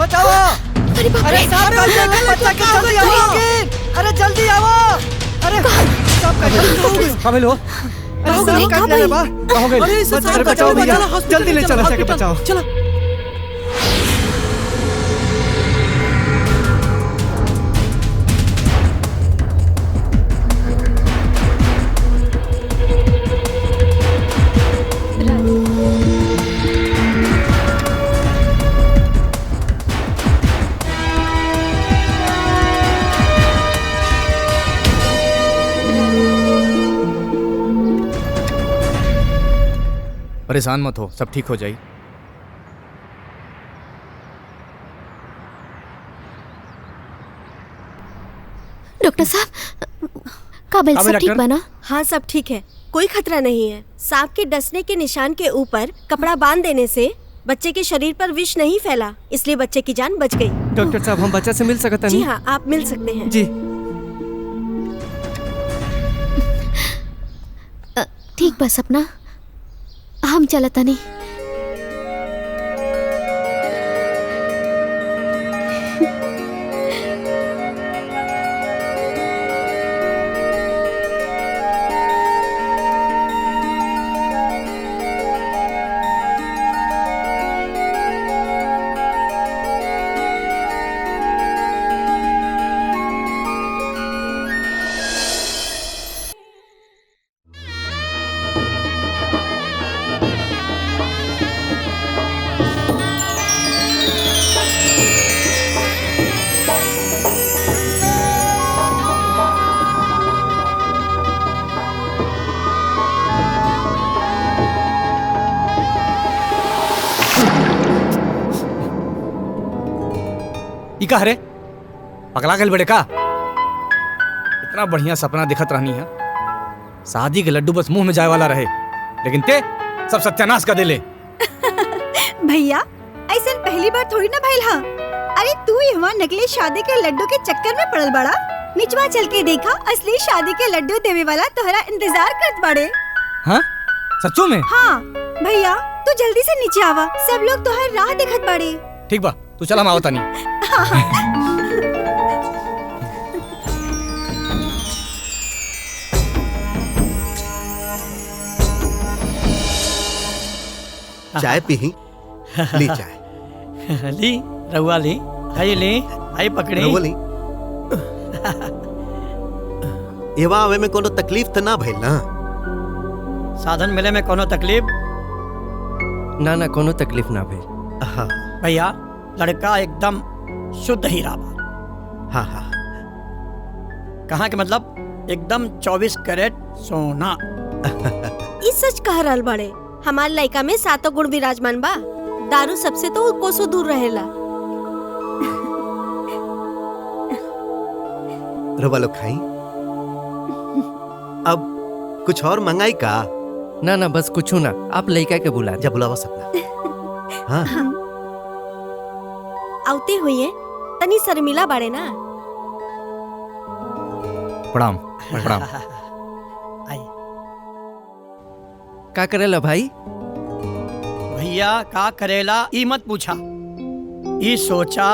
बचाओ। अरे बाप रे, बच्चा के जल्दी आओ। अरे जल्दी आओ। अरे सब कहाँ लो? अरे कहाँ भाई? अरे बचाओ भैया, जल्दी ले चलो, जाके बचाओ। चलो। परेशान मत हो, सब ठीक हो जाए। डॉक्टर साहब, काबिल सब ठीक बना? हाँ सब ठीक है, कोई खतरा नहीं है। सांप के डसने के निशान के ऊपर कपड़ा बांध देने से बच्चे के शरीर पर विष नहीं फैला, इसलिए बच्चे की जान बच गई। डॉक्टर साहब, हम बच्चा से मिल सकते हैं? जी हाँ, आप मिल सकते हैं। जी ठीक बस अपना, हम चलता नहीं। का हरे पगला गल बड़े का? इतना बढ़िया सपना दिखत रहनी है, शादी के लड्डू बस मुंह में जाए वाला रहे, लेकिन ते सब सत्यानाश कर देले। भैया ऐसा पहली बार थोड़ी ना भइल हा। अरे तू यहाँ नकली शादी के लड्डू के चक्कर में पड़ल बड़ा। निचवा चल के देखा, असली शादी के लड्डू देवे वाला तोहरा इंतजार करत बड़े। हाँ सच्चू में? हाँ भैया, तू जल्दी से नीचे आवा, सब लोग तोहर राह देखत बड़े। ठीक बा, तू चला, हम आवता नहीं। चाय पी? ली चाय। ली रहुआ ली, आई ली, आई पकड़ी। रहुआ ली। एवा आवे में कोनो तकलीफ तो ना भइल ना? साधन मिले में कोनो तकलीफ? ना कोनो तकलीफ ना भइल। हाँ भैया, लड़का एकदम शुद्ध हीरा बा। हाँ हाँ। कहाँ के मतलब एकदम 24 कैरेट सोना। इस सच कह रहल बड़े, हमार लड़का में 7 गुण विराजमान बा। दारू सबसे तो कोसों दूर रहेला। रवा लोग खाई? अब कुछ और मंगाई का? ना बस कुछ ना, आप लड़का के बुला जा, बुलावा सपना। हाँ आउते हुए तनी शर्मिला बाड़े ना। प्रणाम प्रणाम। का करेला भाई? भैया का करेला ई मत पूछा, ई सोचा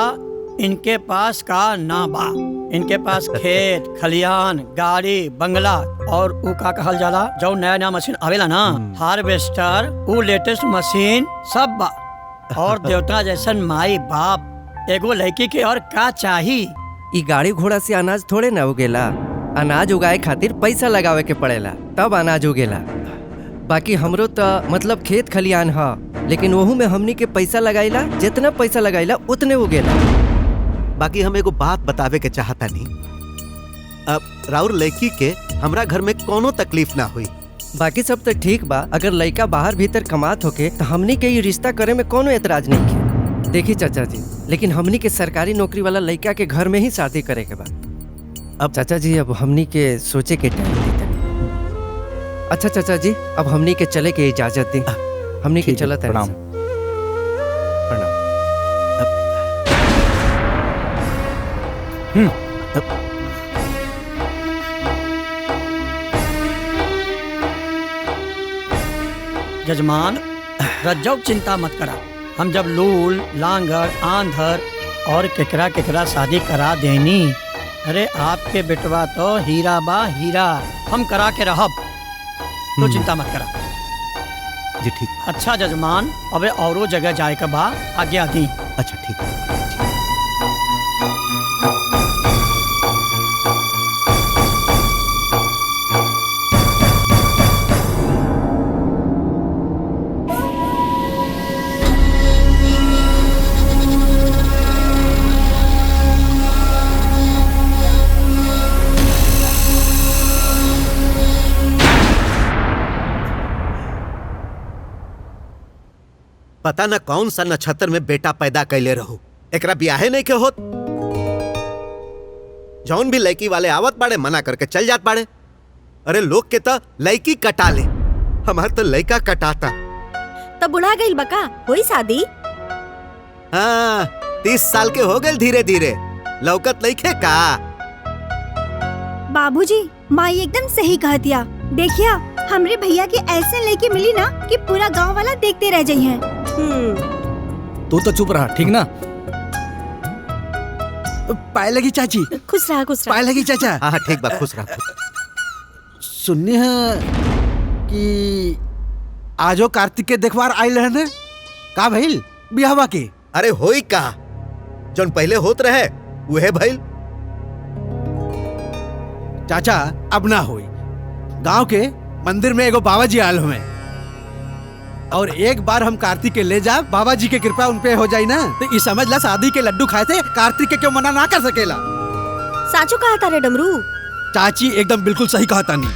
इनके पास का ना बा। इनके पास खेत खलियान, गाड़ी, बंगला और ऊ का कहल जाला जो नया नया मशीन आवेला ना, हार्वेस्टर, ऊ लेटेस्ट मशीन सब बा। और देवता जैसन माई बाप, एगो लड़की के और का चाही? ई गाड़ी घोड़ा से अनाज थोड़े ना उगेला, अनाज उगाए खातिर पैसा लगावे के पड़ेला, तब अनाज उगेला। बाकी हमरो तो मतलब खेत खलियान हा, लेकिन वहू में हमनी के पैसा लगाईला, जितना पैसा लगाईला उतने उगेला। बाकी हम एगो बात बतावे के चाहता नहीं, अब राउर लड़की के हमरा घर में कोनो तकलीफ ना हुई। बाकी सब तो ठीक बा, अगर लड़का बाहर भीतर कमात होके तो हमनी के ये रिश्ता करे में कोनो एतराज नहीं है। देखी चाचा जी, लेकिन हमनी के सरकारी नौकरी वाला लड़का के घर में ही शादी करे के बाद। अब चाचा जी, अब हमनी के सोचे के टाइम देते। अच्छा चाचा जी, अब हमनी के चले के इजाजत दी, हमनी के चलत है। प्रणाम। जजमान रज्जौ चिंता मत करा, हम जब लूल लांगर आंधर और केकरा केकरा शादी करा देनी। अरे आपके बेटवा तो हीरा बा हीरा, हम करा के रहब, तो चिंता मत करा। जी ठीक। अच्छा जजमान, अबे औरो जगह जाए का बा, आज्ञा दी। अच्छा ठीक है। पता न कौन सा नक्षत्र में बेटा पैदा कैले रहू, एकरा ब्याहे नहीं के होत। जौन भी लड़की वाले आवत बाड़े मना करके चल जात बाड़े। अरे लोग के तो लड़की कटा ले, हमार तो लड़का कटाता। तब बुढ़ा गई बका, होई शादी। हाँ 30 साल के हो गए धीरे धीरे, लौकत लइखे का। बाबूजी माई एकदम सही कह दिया। देखिया हमरे भैया की ऐसे लड़की मिली ना कि पूरा गांव वाला देखते रह जाई हैं। तू तो चुप रहा, ठीक ना। पाए लगी चाची। खुश रहा खुश रहा। पाए लगी चाचा। हाँ ठीक बा, खुश रह। सुननी है कि आजो कार्तिक के देखवार आयल रहने, का भइल बियाहवा के? अरे होई का, जौन पहले होत रहे वहे भइल। चाचा अब ना होई। गांव के मंदिर में एगो बाबा जी आयल हुए, और एक बार हम कार्तिक के ले जा, बाबा जी की कृपा उन पे हो जाई ना, तो ये समझ ला शादी के लड्डू खाए थे, कार्तिक के क्यों मना ना कर सकेला। साचो कहा था रे डमरू। चाची एकदम बिल्कुल सही कहा तानी।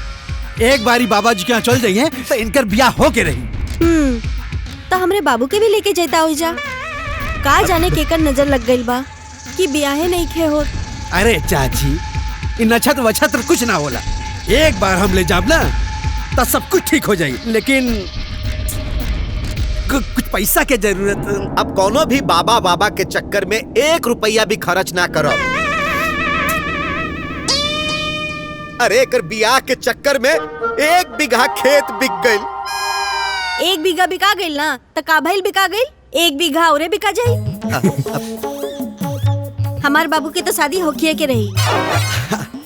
एक बारी बाबा जी के यहाँ चल जाइए तो इनकर बियाह हो के रही। तो हमरे बाबू के भी लेके जाता हो जा। का जाने केकर नजर लग गई बा कि ब्याहे नहीं खे हो। अरे चाची इन नक्षत्र वक्षत्र कुछ ना होला, एक बार हम ले जाब ना तो सब कुछ ठीक हो जाई, लेकिन कुछ पैसा के जरूरत। अब कोनो भी बाबा बाबा के चक्कर में 1 रुपया भी खर्च ना करो। अरे एकर बियाह के चक्कर में 1 बीघा खेत बिक गई। 1 बीघा बिका गई ना, तो का भइल बिका गई, 1 बीघा औरे बिका जाई। हमार बाबू के तो शादी होखिए के रही।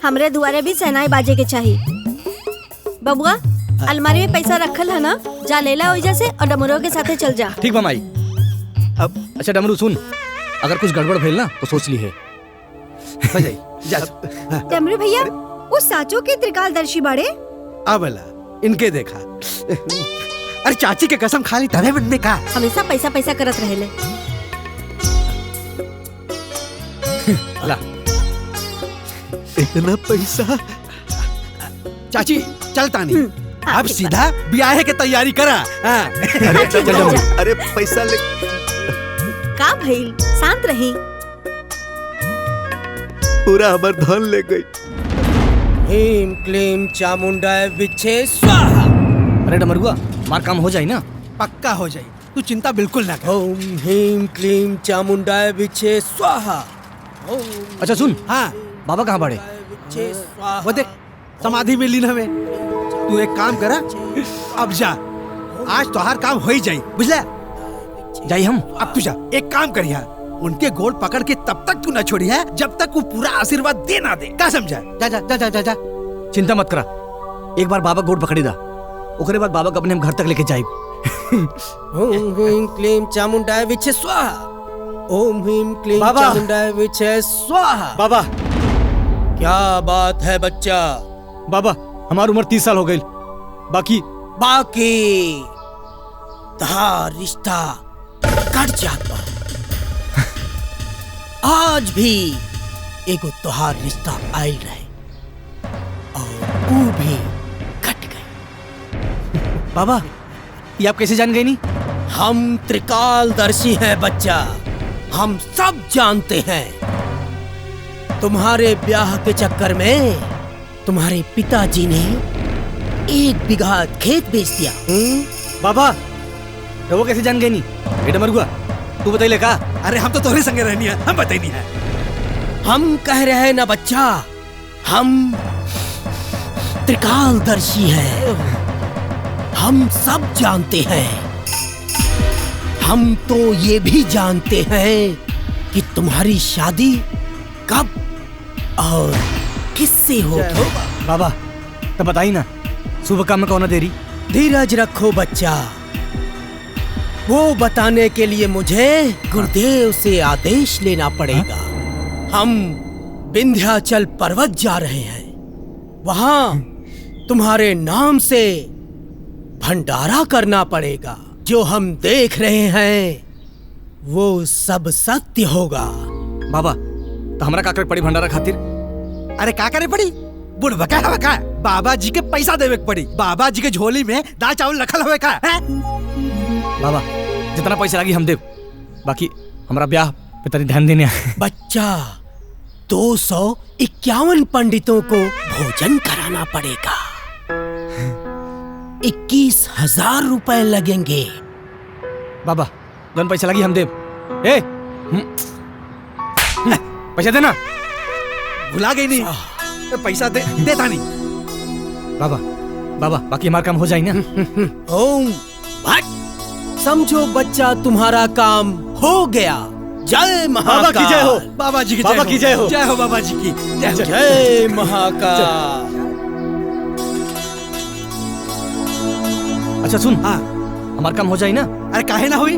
हमरे दुआरे भी सहनाई बाजे के चाहिए। बबुआ अलमारी में पैसा रखल है ना, जा लेला ओइजा से और डमरू के साथे चल जा। ठीक बा माई। अब अच्छा डमरू सुन, अगर कुछ गड़बड़ भेल ना तो सोच ली है। हो जाई जा। डमरू भैया उस साचो के त्रिकालदर्शी बड़े अबला इनके देखा। अरे चाची के कसम खा ली तबे मन में का। हमेशा पैसा पैसा करत रहेले। ला इतना पैसा। चाची चलता नहीं, अब सीधा ब्याह के तैयारी करा। अरे चलो, अरे पैसा ले। का भइल, शांत रही। पूरा हमार धन ले गई। ह्रीं क्लीं चामुंडाय विच्छे स्वाहा। अरे डमरुआ मार काम हो जाए ना। पक्का हो जाए, तू चिंता बिल्कुल ना कर। ओम ह्रीं क्लीं चामुंडाय विच्छे स्वाहा। अच्छा सुन, हाँ बाबा कहाँ बड़े? विच्छे स्वाहा। वो देख समाधि में लीन हमें। तू एक काम करा, अब जा, आज तोहार काम हो ही जाई, बुझला? जाई हम। अब तू जा, एक काम करिया, उनके गोड़ पकड़ के तब तक तू न छोड़ी है जब तक वो पूरा आशीर्वाद दे ना दे। क्या समझा? जा जा जा जा जा, जा। चिंता मत करा, एक बार बाबा गोड़ पकड़ी दा, ओकरे बाद बाबा को अपने हम घर तक लेके जाए। ओम ह्रीं क्लीं चामुंडाय विच्छे स्वाहा। ओम ह्रीं क्लीं बाबा। चामुंडाय विच्छे स्वाहा। बाबा क्या बात है बच्चा? बाबा हमारी उम्र 30 साल हो गई, बाकी तहार रिश्ता कट जात बा। आज भी एगो तोहार रिश्ता आयल रहे और वो भी कट गई। बाबा ये आप कैसे जान गए? नहीं, हम त्रिकालदर्शी हैं बच्चा, हम सब जानते हैं। तुम्हारे ब्याह के चक्कर में तुम्हारे पिताजी ने 1 बीघा खेत बेच दिया। बाबा वो कैसे जान गए? नहीं बेटा मरुआ तू बताइए का। अरे हम तो तोहरे संगे रहनी है, हम बताई नहीं है। हम कह रहे हैं ना बच्चा, हम त्रिकालदर्शी हैं, हम सब जानते हैं। हम तो ये भी जानते हैं कि तुम्हारी शादी कब और किससे होगी। बाबा तो बताई ना, सुबह काम में कौन देरी। धीरज रखो बच्चा, वो बताने के लिए मुझे गुरुदेव से आदेश लेना पड़ेगा। हम विंध्याचल पर्वत जा रहे हैं, वहां तुम्हारे नाम से भंडारा करना पड़ेगा। जो हम देख रहे हैं वो सब सत्य होगा। बाबा तो हमरा का करे पड़ी भंडारा खातिर। अरे का करे पड़ी, बुढ़ बका हवे का, बाबा जी के पैसा देवे के पड़ी। बाबा जी के झोली में दाल चावल रखल हवे का है? बाबा जितना पैसा लगी हम देव, बाकी हमारा ब्याह पे तनी ध्यान देने। बच्चा 251 पंडितों को भोजन कराना पड़ेगा। 21,000 रुपए लगेंगे। बाबा जौन पैसा लगी हम देव। ए पैसा देना। भुला गई नहीं, पैसा देता नहीं। बाबा बाबा बाकी हमारा काम हो जाए ना। ओम भट, समझो बच्चा तुम्हारा काम हो गया। जय महाकाल। बाबा की जय हो, बाबा जी की बाबा की जय हो। जय हो बाबा जी की जय हो। जय महाकाल। अच्छा सुन, हाँ हमारा काम हो जाए ना। अरे काहे ना हुई,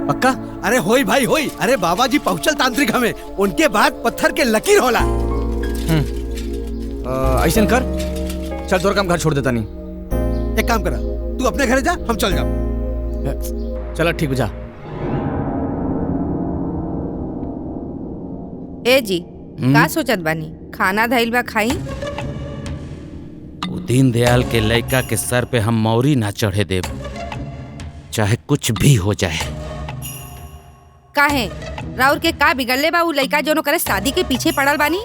पक्का। अरे होई भाई होई। अरे बाबा जी पहुंचल तांत्रिक हमें, उनके बाद पत्थर के लकीर होला। ऐसा कर, चल तोर काम घर छोड़ देता नहीं। एक काम करा, तू अपने घर जा, हम चल जाओ। चलो ठीक जा। ए जी का सोचत बानी, खाना धइल बा खाई। वो दीनदयाल के लड़का के सर पे हम मौरी ना चढ़े देव, चाहे कुछ भी हो जाए। काहे राउर के का बिगड़ले बा उ लइका जोनो करे शादी के पीछे पड़ल बानी।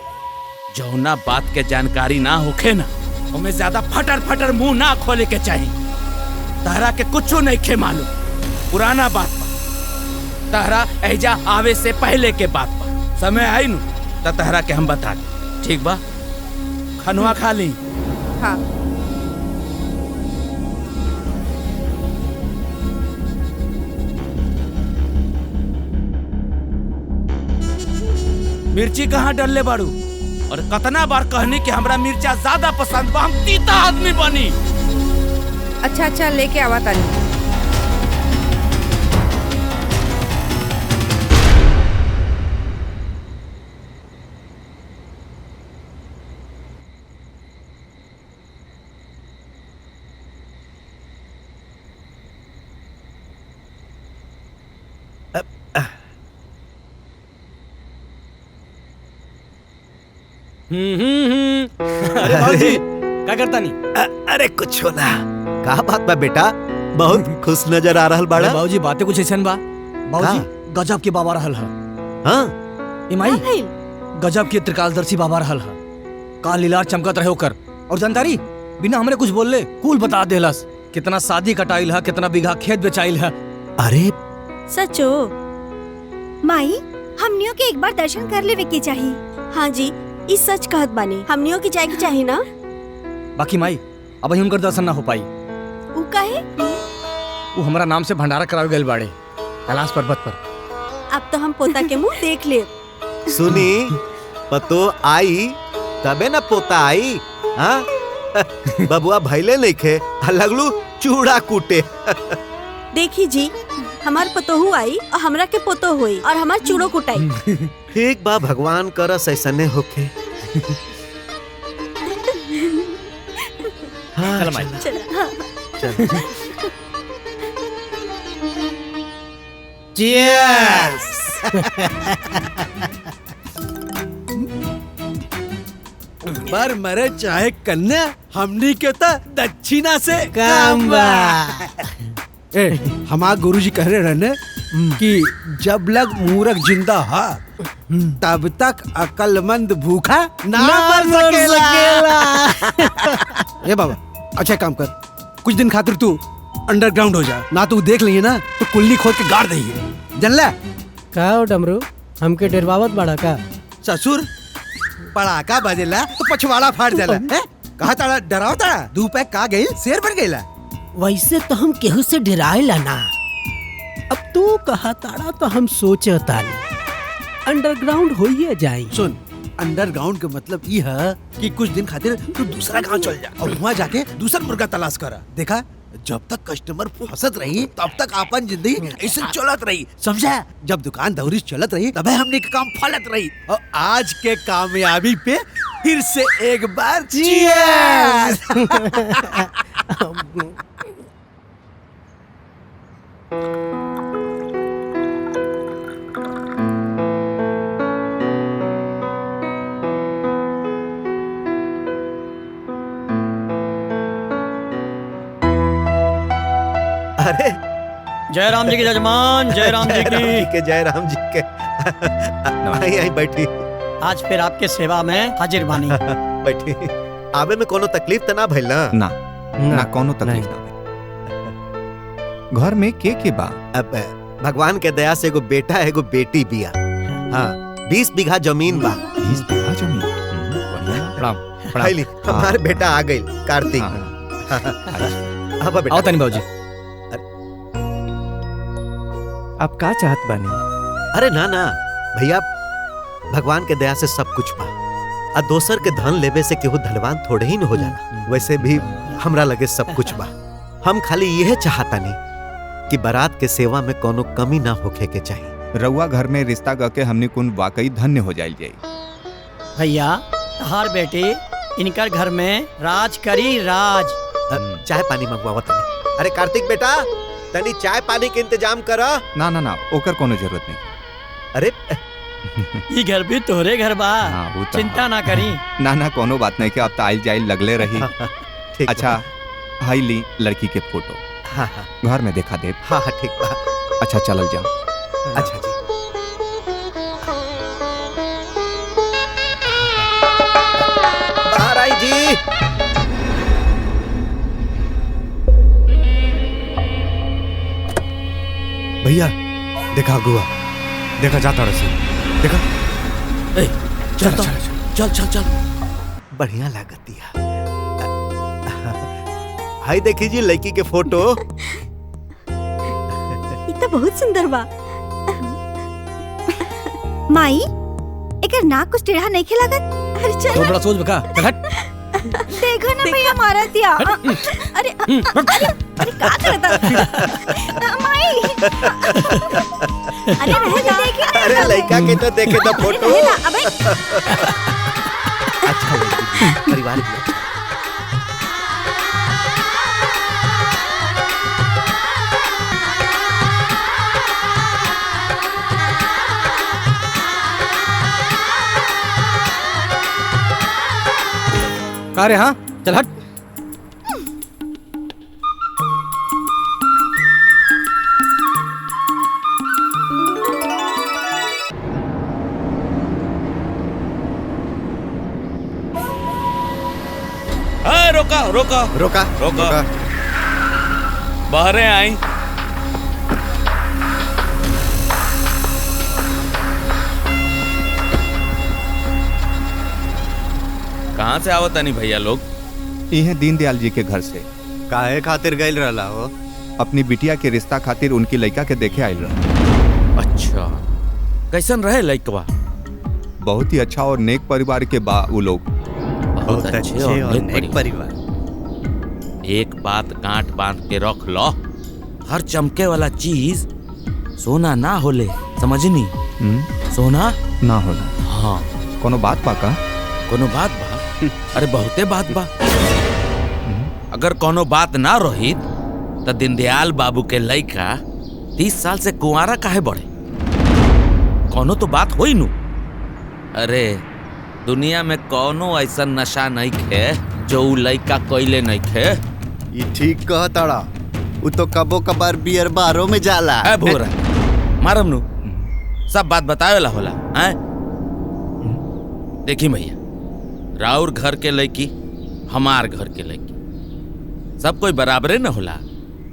जौना बात के जानकारी ना होखे ना, हमें ज्यादा फटर फटर मुंह ना खोले के चाहिए। तहरा के कुछो नहीं खे मालूम, पुराना बात बा। तहरा एजा आवे से पहले के बात बा। समय आई नु त तहरा के हम बता दे, ठीक बा। खनवा खा ली। हाँ मिर्ची कहाँ डलले बाड़ू, और कतना बार कहनी कि हमरा मिर्चा ज्यादा पसंद बा, हम तीता आदमी बनी। अच्छा अच्छा लेके आवा तानी। अरे बाबूजी क्या करता नहीं। अरे कुछ हो ना, का बात बा बेटा, बहुत खुश नजर आ रहल बाड़ा। बाबूजी बातें कुछ ऐसा बा। बाबूजी गजब के बाबा रहल है। हाँ इमाई गजब के त्रिकालदर्शी बाबा रहल है। काल लीलार चमकत रहे होकर, और जानकारी बिना हमरे कुछ बोलले कुल बता देलस। कितना शादी कटाइल है, कितना बीघा खेत बेचाइल है। अरे सचो माई, हमनियों के एक बार दर्शन कर लेवे के चाहिए। हाँ जी, इस सच कहत बानी, हमनियों की जाए की चाहिए ना। बाकी माई अब ही उनकर दर्शन ना हो पाई। उ काहे? वो हमारा नाम से भंडारा करावे गए बाड़े कैलाश पर्वत पर। अब तो हम पोता के मुंह देख ले। सुनी, पतो आई तबे ना पोता आई। हाँ बबुआ भैले नहीं खे, लगलू चूड़ा कूटे। देखी जी, हमार पोतोहू आई और हमरा के पोतो हुई और हमार चूड़ो कुटाई। ठीक बा, भगवान करस ऐसने होके। हाँ, चल माई। Cheers! बर मरे चाहे कन्या, हमनी के तो दक्षिणा से काम बा। ए, हमार गुरुजी कह रहे रहने कि जब लग मूर्ख जिंदा हा तब तक अकलमंद भूखा ना मर सकेला। ए बाबा, अच्छा काम कर, कुछ दिन खातिर तू अंडरग्राउंड हो जा, ना तू देख लिए ना तो कुल्ली खोद के गाड़ देंगे, जानला? का हो डमरू, हमके डरवावत बड़ा का? ससुर पड़ाका बजेला तो पछवाड़ा फाड़ देला। कहा ताड़ा डराव ताड़ा, दू पैक का गई शेर बन गईला। वैसे तो हम केहू से डराएला ना, अब तू कहा ताड़ा तो हम सोचता नहीं। अंडरग्राउंड होइए जाई। सुन, अंडरग्राउंड का मतलब ये है कि कुछ दिन खातिर तू दूसरा गांव चल जा और वहाँ जाके दूसरा मुर्गा तलाश करा। देखा, जब तक कस्टमर फंसत रही तब तक अपन जिंदगी ऐसे चलत रही, समझा? जब दुकान दौरी चलत रही तब हमने के काम फलत रही। और आज के कामयाबी पे फिर से एक बार चीयर्स। अरे जय राम जी की जजमान, जय राम जी की। जय राम जी के। आई आई बैठी। आज फिर आपके सेवा में हाजिर बानी। बैठी। आवे में कोनो तकलीफ तो ना भइल ना? ना कोनो तकलीफ ना भइल। घर में के बा? अब भगवान के दया से एगो बेटा एगो बेटी बिया। हाँ, 20 बीघा जमीन बा। 20 बीघा जमीन? बढ़िया। प्रणाम। हाइली, हमारे बेटा आ गई, कार्तिक। अब बेटा आओ तनी बाबूजी। आप का चाहत बानी? अरे ना ना भैया, भगवान के दया से सब कुछ बा। आ दोसर के धन लेवे से केहू धनवान थोड़े ही न हो जाला। वैसे भी हमरा लगे सब कुछ बा। हम खाली यह चाहतानी कि बारात के सेवा में कोनो कमी ना होखे के चाहिए। रउआ घर में रिश्ता करके हमने कुन वाकई धन्य हो जाइल जाई। भैया, तहार बेटी इनकर घर में राज करी, राज। चाय पानी मंगवावा तनी। अरे कार्तिक बेटा, तनी चाय पानी के इंतजाम करा। ना ना ना, ओकर कोनो जरूरत नहीं। अरे ये घर भी तोहरे घर बा, चिंता ना करी। ना ना कोनो बात नहीं कि अब ताइल जाइल लगले रही। अच्छा, हाई ली लड़की के फोटो। हाँ, घर में देखा दे। हाँ हाँ ठीक बा। अच्छा चलल जाओ। अच्छा जी। बाहर आई जी। भैया देखा गुआ, देखा जाता रसी, देखा। चल चल चल चल। बढ़िया लागतिया। हाय देखी जी लड़की के फोटो। ये तो बहुत सुंदर बा। माई, एकर नाक कुछ टेढ़ा नहीं लागत। अरे चल। बड़ा सोच बका। चल हट। देखो ना भैया मारा दिया। अरे अरे का करता? माई। अरे रह जा, देखे। अरे लड़का के तो देखे तो फोटो। अबे अच्छा लड़की, परिवार की। का रे? हाँ चल हट। रोका रोका रोका रोका। बाहर आई। कहाँ से आवत नहीं भैया लोग? ये दीनदयाल जी के घर से। काहे खातिर गइल रहला हो? अपनी बिटिया के रिश्ता खातिर उनकी लड़का के देखे आयल रहा। अच्छा, कैसन रहे लड़कवा? बहुत ही अच्छा और नेक परिवार के बा वो लोग। बहुत अच्छे और नेक परिवार। एक बात गांठ बांध के रख लो, हर चमके वाला चीज सोना ना होले, समझनी? सोना ना होला। हाँ। कोनो बात बा का? कोनो बात बा? अरे बहुते बात बा। अगर कोनो बात ना रही तो दीनदयाल बाबू के लड़का 30 साल से कुंवारा काहे बढ़े? कोनो तो बात होई नु। अरे दुनिया में कोनो ऐसा नशा नहीं खे जो लड़का कोइले नहीं खे। ये ठीक कहताड़ा। वो तो कबो कबार बियर बारों में जाला। है भोरा मारम नु, सब बात बतावेला होला। हैं? देखी भैया, राउर घर के लड़की, हमार घर के लड़की, सब कोई बराबरे न होला।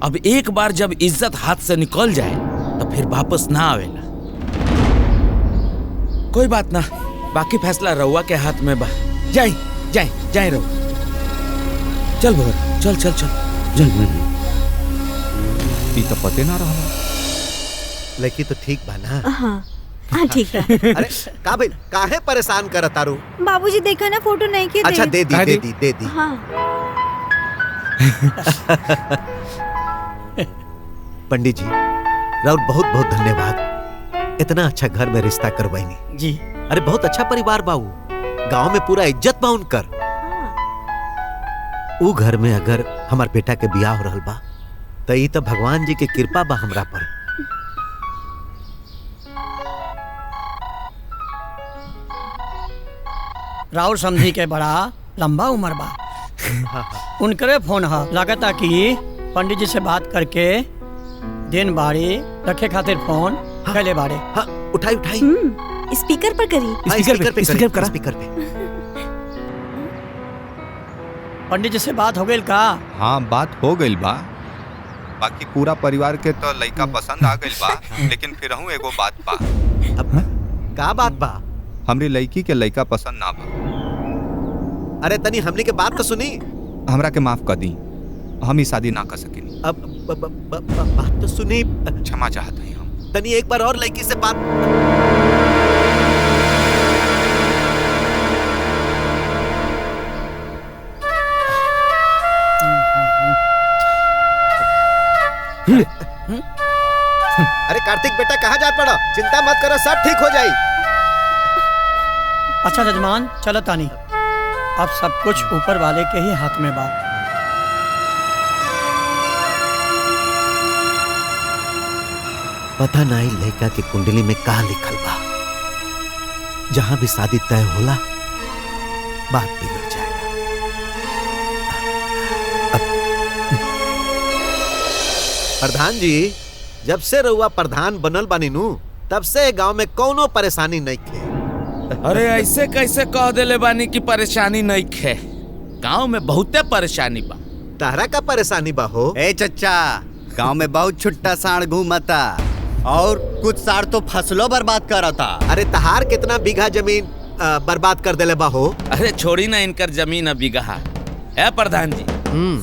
अब एक बार जब इज्जत हाथ से निकल जाए तो फिर वापस ना आवेला। कोई बात ना, बाकी फैसला रउआ के हाथ में बा। जाए जाए जाए रउआ। चल भोर, चल चल चल चल। ई तो पते ना रहा। लड़की तो ठीक बा ना? हाँ, हाँ ठीक है। अरे का भाई काहे परेशान करत तारू? बाबूजी देखा ना फोटो नहीं के अच्छा दे दी। हाँ। पंडित जी राउर बहुत बहुत धन्यवाद, इतना अच्छा घर में रिश्ता करवाईनी। जी अरे बहुत अच्छा परिवार बाबू, गांव में पूरा इज्जत बा उनकर। ऊ घर में अगर हमार बेटा के बियाह हो रहल बा तो ई तो भगवान जी के कृपा बा हमरा पर। राउर समझी के बड़ा लंबा उम्र बा। उनकरे फोन हा लगता कि पंडित जी से बात करके दिन बाड़ी रखे खातिर फोन कैले बाड़े। हाँ उठाई स्पीकर पर करी। स्पीकर पे। पंडित जी से बात हो गई का? हाँ बात हो गई बा, बाकी पूरा परिवार के तो लड़का पसंद आ गई बा, लेकिन फिर हूँ एगो बात बा। अब का बात बा? हमरी लड़की के लड़का पसंद ना बा। अरे तनी हमनी के बात तो सुनी। हमरा के माफ कर दी, हम ही शादी ना कर सकेनी। अब बात तो सुनी। क्षमा चाहते हैं हम। तनी एक बार और लड़की से बात। अरे कार्तिक बेटा कहाँ जा पड़ा? चिंता मत करो, सब ठीक हो जाए। अच्छा जजमान चलो तानी, अब सब कुछ ऊपर वाले के ही हाथ में बा। पता नहीं लड़का के कुंडली में का लिखल बा, जहां भी शादी तय होला बात बिगड़ जाएगा। प्रधान जी जब से रउआ प्रधान बनल बानी नु तब से गांव में कोनो परेशानी नहीं खे। अरे ऐसे कैसे कह देले बानी कि परेशानी नहीं खे? गांव में बहुते परेशानी बा। तारा का परेशानी बा हो? ए चच्चा, गांव में बहुत छुट्टा साढ़ घूमता और कुछ साढ़ तो फसलों बर्बाद करता। अरे तहार कितना बीघा जमीन बर्बाद कर देले बा हो? अरे छोड़ी ना इनकर जमीन अब बीघा। ए प्रधान जी,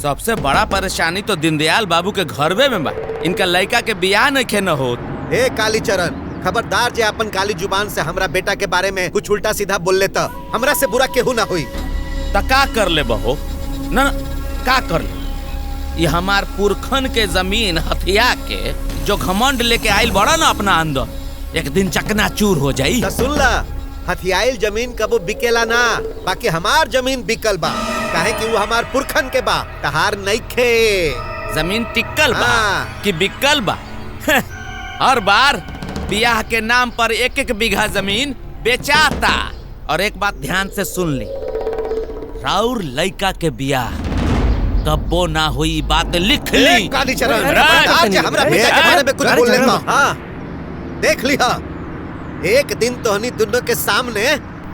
सबसे बड़ा परेशानी तो दीनदयाल बाबू के घरवे में बा। इनका लड़का के बियाह नहीं न हो। ए कालीचरण, खबरदार जे अपन काली जुबान से हमरा बेटा के बारे में कुछ उल्टा सीधा बोल लेता, हमरा से बुरा केहू ना हुई। त का कर ले बहो? न का कर ले? ये हमार पुरखन के जमीन हथिया के जो घमंड लेके आइल बड़ा ना अपना अंदर, एक दिन चकनाचूर हो जाई। तो सुन ला, हथियाइल जमीन कबो बिकेला ना, बाकी हमार जमीन बिकल बा, काहे कि वो हमार पुरखन के बा, तहार नइखे। जमीन टिकल बा कि बिकल बा? हर बार बियाह के नाम पर एक एक बीघा जमीन बेचाता। और एक बात ध्यान से सुन ले, राउर लड़का के बियाह कब्बो ना हुई, बात लिख ली। कालीचरण, आज हमरा बेटा के बारे में कुछ बोल लेता। हाँ देख लिया, एक दिन तोहनी दोनों के सामने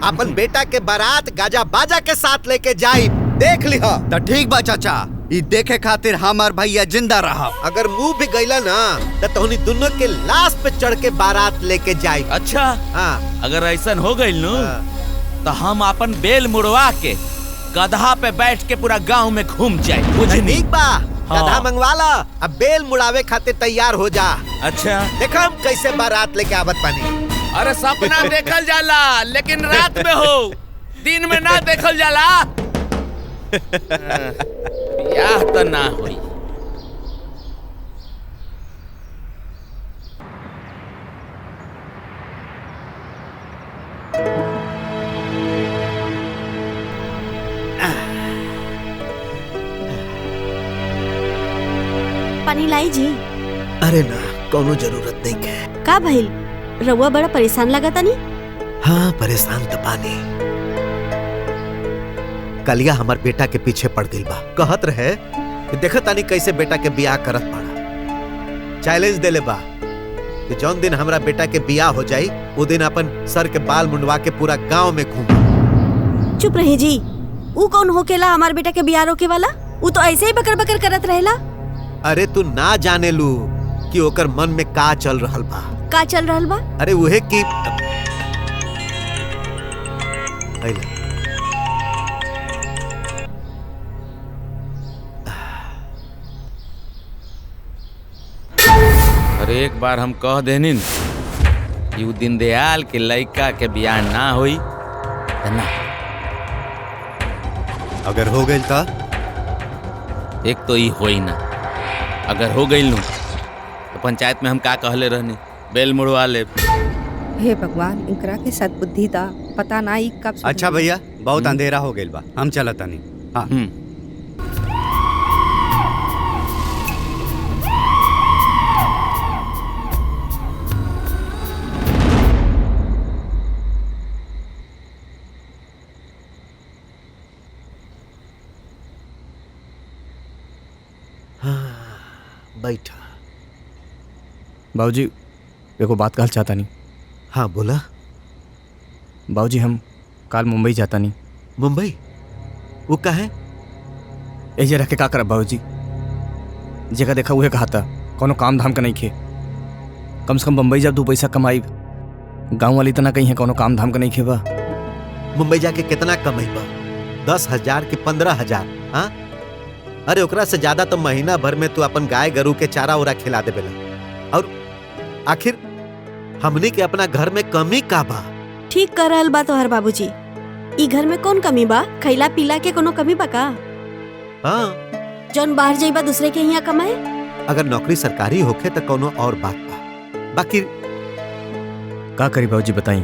अपन बेटा के बारात गाजा बाजा के साथ लेके जाई, देख लिया। तो ठीक बा चाचा, ई देखे खातिर हमार भैया जिंदा रहा। अगर मुंह भी गईला ना तो तोहनी दोनों के लाश पे चढ़ के बारात लेके जाई। अच्छा हाँ, अगर ऐसा हो गई नु तो हम अपन बेल मुड़वा के गधा पे बैठ के पूरा गांव में घूम जाए। ठीक बा, गधा मंगवा ला, अब बेल मुड़ावे खातिर तैयार हो जा। अच्छा देखा हम कैसे बारात लेके आवत पानी। अरे सपना देखल जाला लेकिन रात में हो, दिन में ना देखल जाला। बियाह तो ना हुई। पानी लाई जी। अरे ना, कोनो जरूरत नहीं है। का भइल? रउआ बड़ा परेशान लगा तानी। हाँ परेशान तो पानी। कलिया हमार बेटा के पीछे पड़ गई बा, कहत रहे कि देखत तानी कैसे बेटा के बियाह करत पड़ा। चैलेंज देले बा कि जौन दिन हमरा बेटा के बियाह हो जाई वो दिन अपन सर के बाल मुंडवा के पूरा गांव में घूम। चुप रहे जी, ऊ कौन होकेला हमार बेटा के बियाह रोके वाला? ऊ तो ऐसे ही बकर बकर करत रहेला। अरे तू ना जाने लू कि ओकर मन में का चल रहल बा। का चल रहल बा? अरे उहे की अरे एक बार हम कह देनी कि उ दीनदयाल के लड़का के बियाह ना होई त ना। अगर हो गई था एक तो ई होई ना, अगर हो गई नु तो पंचायत में हम का कहले रहनी, बेल मुड़वा ले। हे भगवान, इनकरा के सद्बुद्धि दा, पता ना ई कब। अच्छा भैया, बहुत अंधेरा हो गइल बा, हम चलत नहीं। हाँ। बैठा। बाबूजी देखो बात कहल चाहता नहीं। हाँ बोला। बाबूजी हम कल मुंबई जाता नहीं। मुंबई? वो का है? ऐसे रह के का करब बाबूजी, जगह देखा उहे कहा था, कोनो काम धाम का नहीं खे। कम से कम बम्बई जब 2 पैसा कमाई, गाँव वाली इतना कहीं है कोनो काम धाम का नहीं खे बा। मुंबई जाके कितना कमाईबा? 10,000 के 15,000? हाँ, अरे ओकरा से ज्यादा तो महीना भर में तू अपन गाय गरू के चारा उरा खिला दे बेला। और आखिर हमनी के अपना घर में कमी का बा? ठीक कर रहल बा तोहर बाबूजी। ई घर में कौन कमी बा? खैला पीला के कोनो कमी बा का? हाँ, जौन बाहर जाइबा दूसरे के यहाँ कमाए। अगर नौकरी सरकारी होखे तो कोनो और बात बा, बाकी का करी बाबूजी बताई,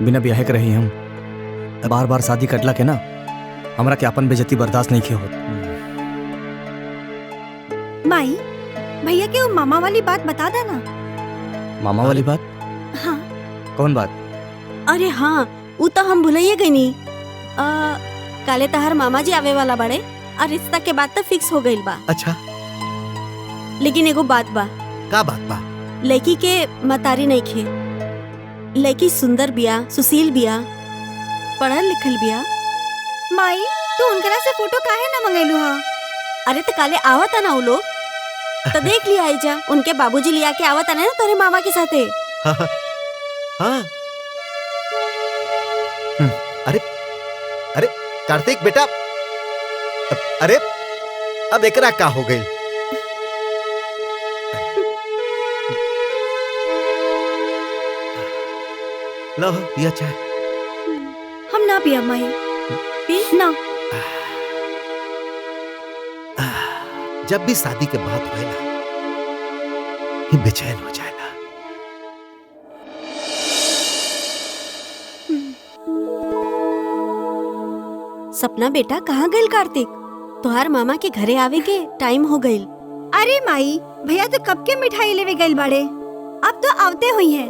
बिना ब्याहे के रही हम। बार बार शादी करला के ना हमरा के अपन बेइज्जती बर्दाश्त नहीं खे होत। माई, भैया के वो मामा वाली बात बता देना। मामा वाली बात? हाँ। कौन बात? अरे हाँ, वो तो हम भुलाइए गई नी। काले तहार मामा जी आवे वाला बड़े और रिश्ता के बाद तो फिक्स हो गई बा। अच्छा, लेकिन एगो बात बा। का बात बा? लड़की के मतारी नहीं खे। लड़की सुंदर बिया, सुशील बिया, पढ़ल लिखल बिया। माई, तू उनकरा से फोटो काहे ना मंगेलू हा? अरे तो काले आवता ना वो लोग, तो देख लिया आईजा। उनके बाबूजी लिया के आवता ना तोरे मामा के साथे। हाँ, हाँ। अरे अरे कार्तिक बेटा, अरे अब एकरा का हो गई? लो पिया चाय। हम ना पिया माई, पी ना। जब भी शादी के बात हुए ना, ये बेचैन हो जाए ना। सपना बेटा, कहाँ गइल कार्तिक? तोहार मामा के घरे आवे के टाइम हो गइल। अरे माई, भैया तो कब के मिठाई लेवे गइल बाड़े, अब तो आवते हुई है।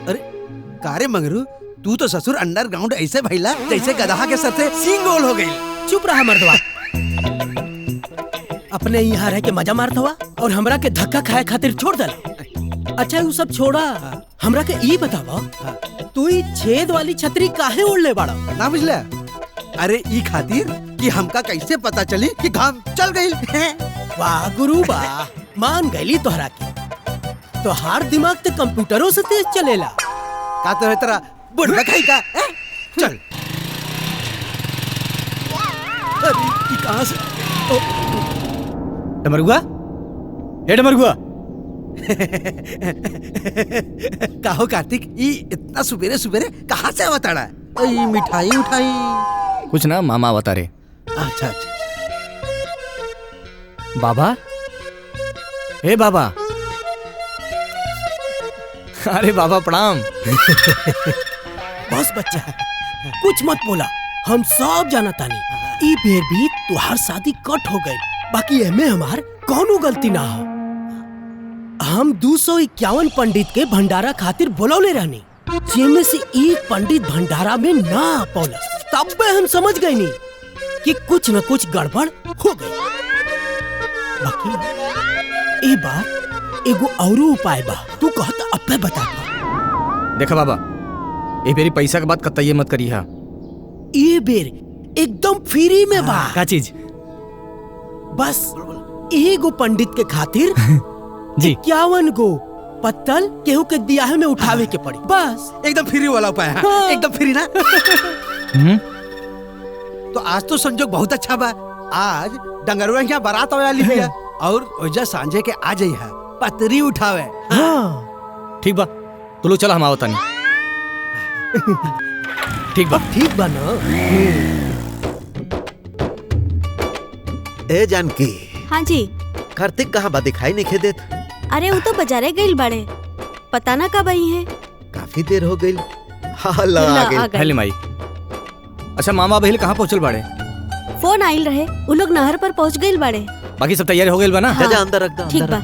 अरे कारे मंगरू, तू तो ससुर अंडरग्राउंड ऐसे भैला जैसे गधा के सर से सींग गोल हो गई। चुप रहा मर्दवा। अपने यहाँ रह के मजा मारत हुआ और हमरा के धक्का खाए खातिर छोड़ दला। अच्छा वो सब छोड़ा, हमरा के ई बतावा, तू ई छेद वाली छतरी काहे ओढ़ ले बाड़ा? ना बुझला? अरे ई खातिर कि हमका कैसे पता चली कि घाम चल गई। वाह गुरु वाह, मान गईली तोहरा की। तोहार दिमाग तो कंप्यूटरों से तेज चलेला। का तो है तेरा बुढ़वा खाई का? चल। अरे ई कहां से? डमरुआ, ए डमरुआ। काहो कार्तिक, ई इतना सुबेरे सुबेरे कहाँ से अवतारा? ई मिठाई उठाई कुछ ना, मामा बता रहे। अच्छा अच्छा। बाबा, ए बाबा। अरे बाबा प्रणाम। बस बच्चा, कुछ मत बोला, हम सब जाना तानी। ई बेर भी तुहार शादी कट हो गई, बाकी एमे हमार कौनो गलती ना हो। हम 251 पंडित के भंडारा खातिर बुलौले रहनी, जिनमें से एक पंडित भंडारा में ना आ पौलस। तब हम समझ गए नी कि कुछ न कुछ गड़बड़ हो गई। बाकी ए बार एगो औरो उपाय बा, तू कहता अब बता। देखा बाबा, ए बेरी पैसा के बात कतई मत करी हा। ये बेर एकदम फ्री में बा। का चीज? बस एगो पंडित के खातिर जी 51 गो पत्तल केहू के बियाह में उठावे के पड़ी। बस एकदम फ्री वाला उपाय है। हाँ। एकदम फ्री ना। तो आज तो संजोग बहुत अच्छा बा। आज डंगरवा यहाँ बारात आवे वाली बिया और ओजा सांझे के आ जाई है पतरी उठावे। हाँ ठीक बा, तो लो चला हम आवता नहीं। ठीक बा ना। ए जानकी, हाँ जी। कार्तिक कहाँ बा, दिखाई नहीं देत। अरे वो तो बाजारे गइल बाड़े, पता ना कब आई है। काफी देर हो गई। हाँ ला आ गई। हेले माई। अच्छा मामा बहिल कहाँ पहुँचल बाड़े? फोन आइल रहे, वो लोग नहर पर पहुँच गइल बाड़े। बाकी सब तैयारी हो गई बा ना? जा अंदर रख दो। ठीक बा।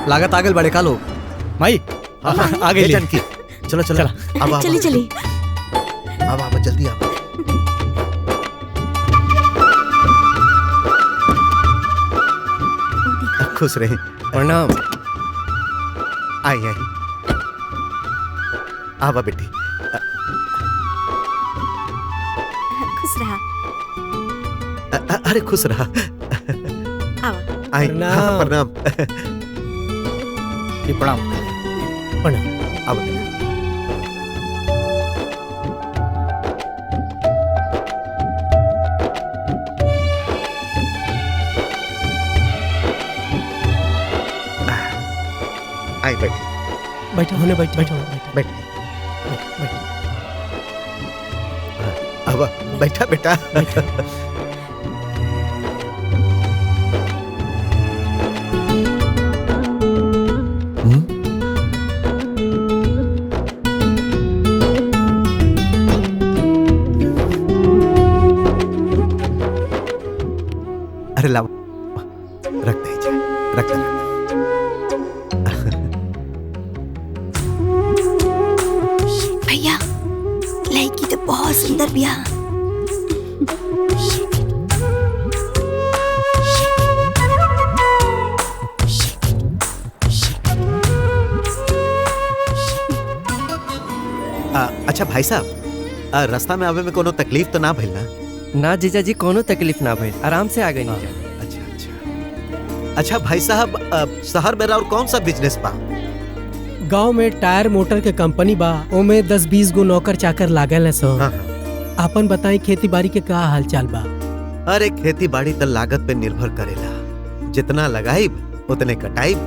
लागत आगल बड़े का लोग माई। आ गई जानकी, चलो चलो अब चली चली। अब जल्दी अब। खुश रहे। प्रणाम। आई आई आवा बेटी। खुश रहा। अरे खुश रहा। आवा। आई हाँ, प्रणाम। प्रणाम। अब आई बैठी। बैठो होने बैठ बैठो बैठ। अब बैठा बेटा। अरे लाओ, रख दे, रख दे। भैया लड़की तो बहुत सुंदर बिया। अच्छा भाई साहब, रास्ता में आवे में कोनो तकलीफ तो ना भइल ना? ना जीजा जी, कोनो तकलीफ ना भइल, आराम से आ गई। अच्छा भाई साहब, शहर में और कौन सा बिजनेस बा? गांव में टायर मोटर के कंपनी बा, ओमे 10-20 गो नौकर चाकर लागल है सो। आपन बताई खेती बाड़ी के का हाल चाल बा? अरे खेती बाड़ी तो लागत पे निर्भर करेला, जितना लगाइब उतने कटाइब।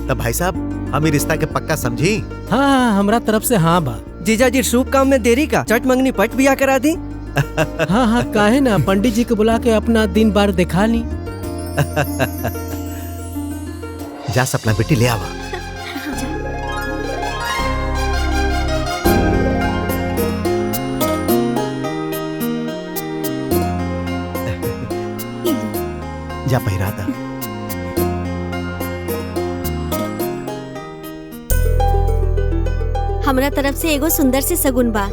तो भाई साहब, हम ई रिश्ता के पक्का समझी? हाँ हमरा तरफ से हाँ बा। जीजा जी शुभ काम में देरी का, चट मंगनी पट बिया करा दी। हाँ काहे ना, पंडित जी को बुला के अपना दिन बार दिखा ली। जा सपना बेटी ले आवा। जा पहिरा दा। हमरा तरफ से एगो सुंदर से सगुन बा।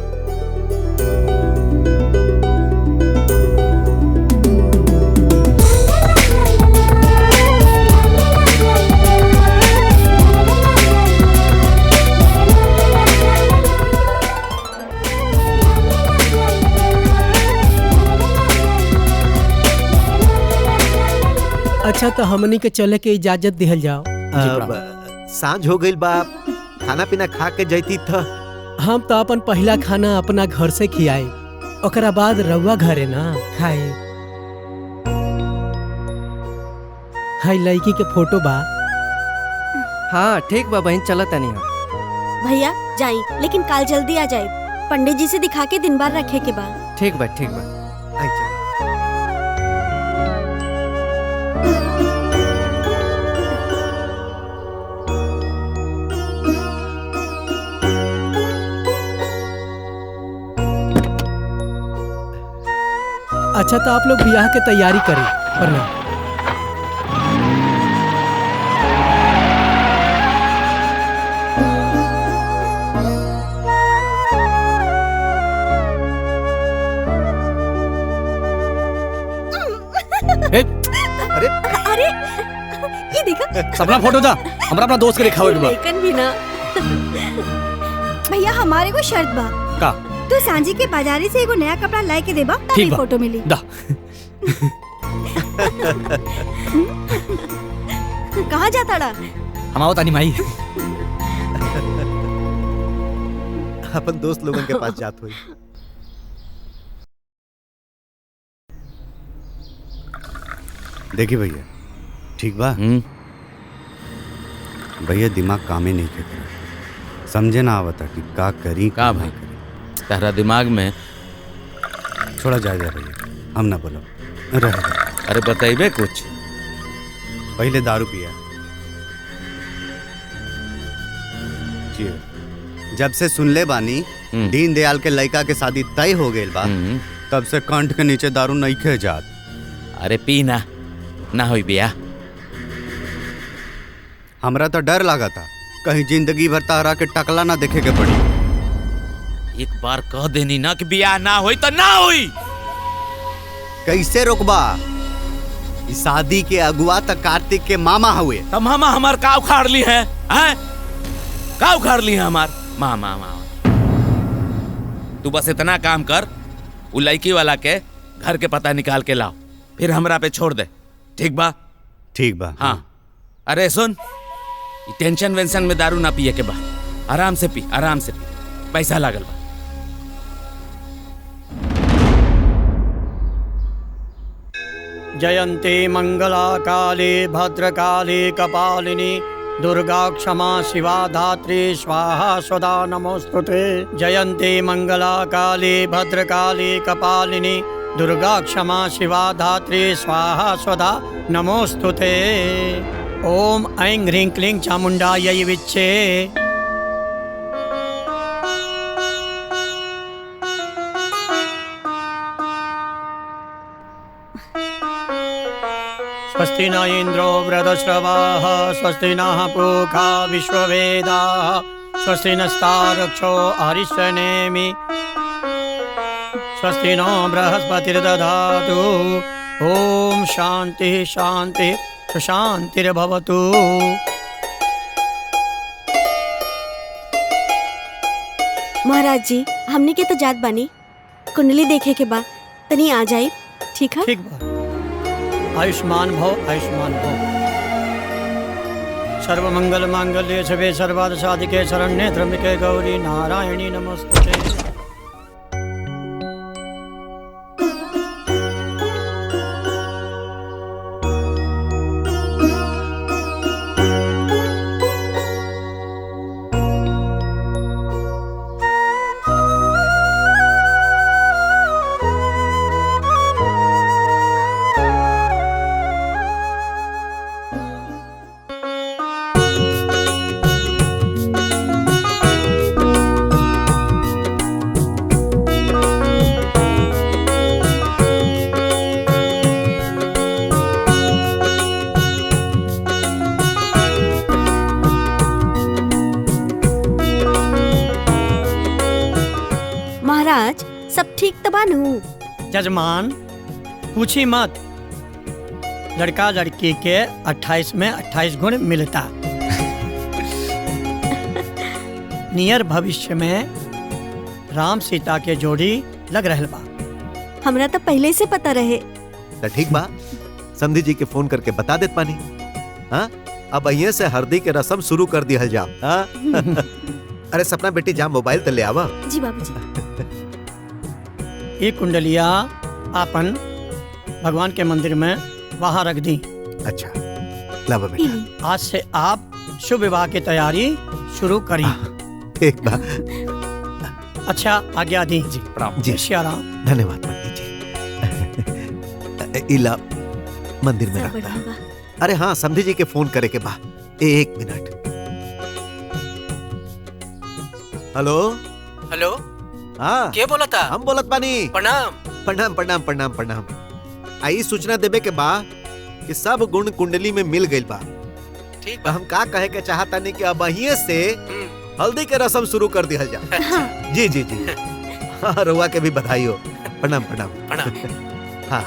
अच्छा तो हमनी के चले के इजाजत दिहल जाओ। सांझ हो गई बा, खाना पीना खा के जैती था। हम तो अपन पहला खाना अपना घर से खियाए, ओकरा बाद रउआ घरे ना खाए। हाय लड़की के फोटो बा। हाँ ठीक बा बहन, चला तनी हम। भैया जाई, लेकिन काल जल्दी आ जाए। पंडित जी से दिखा के दिन बार रखे के बा। ठीक बा ठीक बा। अच्छा तो आप लोग ब्याह के तैयारी करें, वरना अरे अरे ये देखा, सपना फोटो जा, हमरा अपना दोस्त के दिखावे के बा। लेकिन भी ना। भैया हमारे को शर्त बा का? तो सांझी के बाजारी से एगो नया कपड़ा लाई के देबा, ठीक तभी बा। फोटो मिली। दा कहाँ जाता डा? हम आओ तानी माई। अपन दोस्त लोगन के पास जात हुई। देखिए भैया, ठीक बा? भैया दिमाग कामे नहीं के करे, समझे ना आवता कि का करी का भाई तेरा दिमाग में। छोड़ा जाए भैया, हम ना बोलो। अरे बताइबे कुछ। पहले दारू पिया। जब से सुन ले बानी दीन दयाल के लड़का के शादी तय हो गई बा, तब से कंठ के नीचे दारू नहीं खे जात। अरे पी ना होई बिया। हमरा तो डर लगा था कहीं जिंदगी भर तारा के टकला ना देखे के पड़ी। एक बार कह देनी ना कि बिया ना होई तो ना होई। कैसे रोकबा? इस शादी के अगुआ तक कार्तिक के मामा हुए। तो मामा हमार का उखाड़ ली है, का उखाड़ ली है हमार मामा। तू बस इतना काम कर, वो लड़की वाला के घर के पता निकाल के लाओ, फिर हमरा पे छोड़ दे। ठीक बा? ठीक बा। हाँ। अरे सुन, टेंशन वेंशन में दारू ना पिए के बा, आराम से पी, आराम से पी, पैसा लागल बा। जयंती मंगला काली भद्रकाली कपालिनी दुर्गा क्षमा शिवा धात्री स्वाहा स्वधा नमोस्तुते। जयंती मंगला काली भद्रकाली कपालिनी दुर्गा क्षमा शिवा धात्री स्वाहा स्वधा नमोस्तुते। ओम ऐं ह्रीं क्लीं चामुंडायै विच्चे। स्वस्ति न इंद्रो वृद्धश्रवाः स्वस्ति नः पूषा विश्ववेदाः स्वस्ति नस्तार्क्ष्यो अरिष्टनेमि स्वस्ति नो बृहस्पतिर्दधातु। ओम शांति शांति शांतिर्भवतु। महाराज जी, हमने के तो जात बानी, कुंडली देखे के बाद तनी आ जाए। ठीक है? ठीक बा। आयुष्मान भव, आयुष्मान भव। सर्वमंगल मांगल्ये शिवे सर्वार्थ साधिके शरण्ये त्र्यंबके गौरी नारायणी नमोस्तुते। महाराज, सब ठीक तो बानू? जजमान पूछी मत, लड़का लड़की के 28 में 28 गुण मिलता। नियर भविष्य में राम सीता के जोड़ी लग रहल बा। हमरा तो पहले से पता रहे। तो ठीक बा, समधी जी के फोन करके बता देत पानी। हाँ, अब अहिए से हल्दी के रस्म शुरू कर दिहल जाओ। हाँ? अरे सपना बेटी, जा मोबाइल तो ले आवा। जी बाबूजी। ये कुंडलिया आपन भगवान के मंदिर में वहाँ रख दी। अच्छा, ला बेटा। आज से आप शुभ विवाह की तैयारी शुरू करी। ठीक बा। अच्छा, आज्ञा दी। जी प्रणाम। जी श्याराम। धन्यवाद पंडित जी। इला मंदिर में रखता। अरे हाँ, समधी जी के फोन करे के बा। 1 मिनट। हेलो हेलो, हाँ के बोला था? हम बोलत बानी। प्रणाम प्रणाम प्रणाम प्रणाम प्रणाम। आई सूचना देबे के बा कि सब गुण कुंडली में मिल गइल बा। ठीक बा। हम का कहे के चाहता नहीं कि अब अहिए से हल्दी के रस्म शुरू कर दिया जा। जी जी जी। हाँ, रुआ के भी बधाई हो। प्रणाम प्रणाम प्रणाम। हाँ,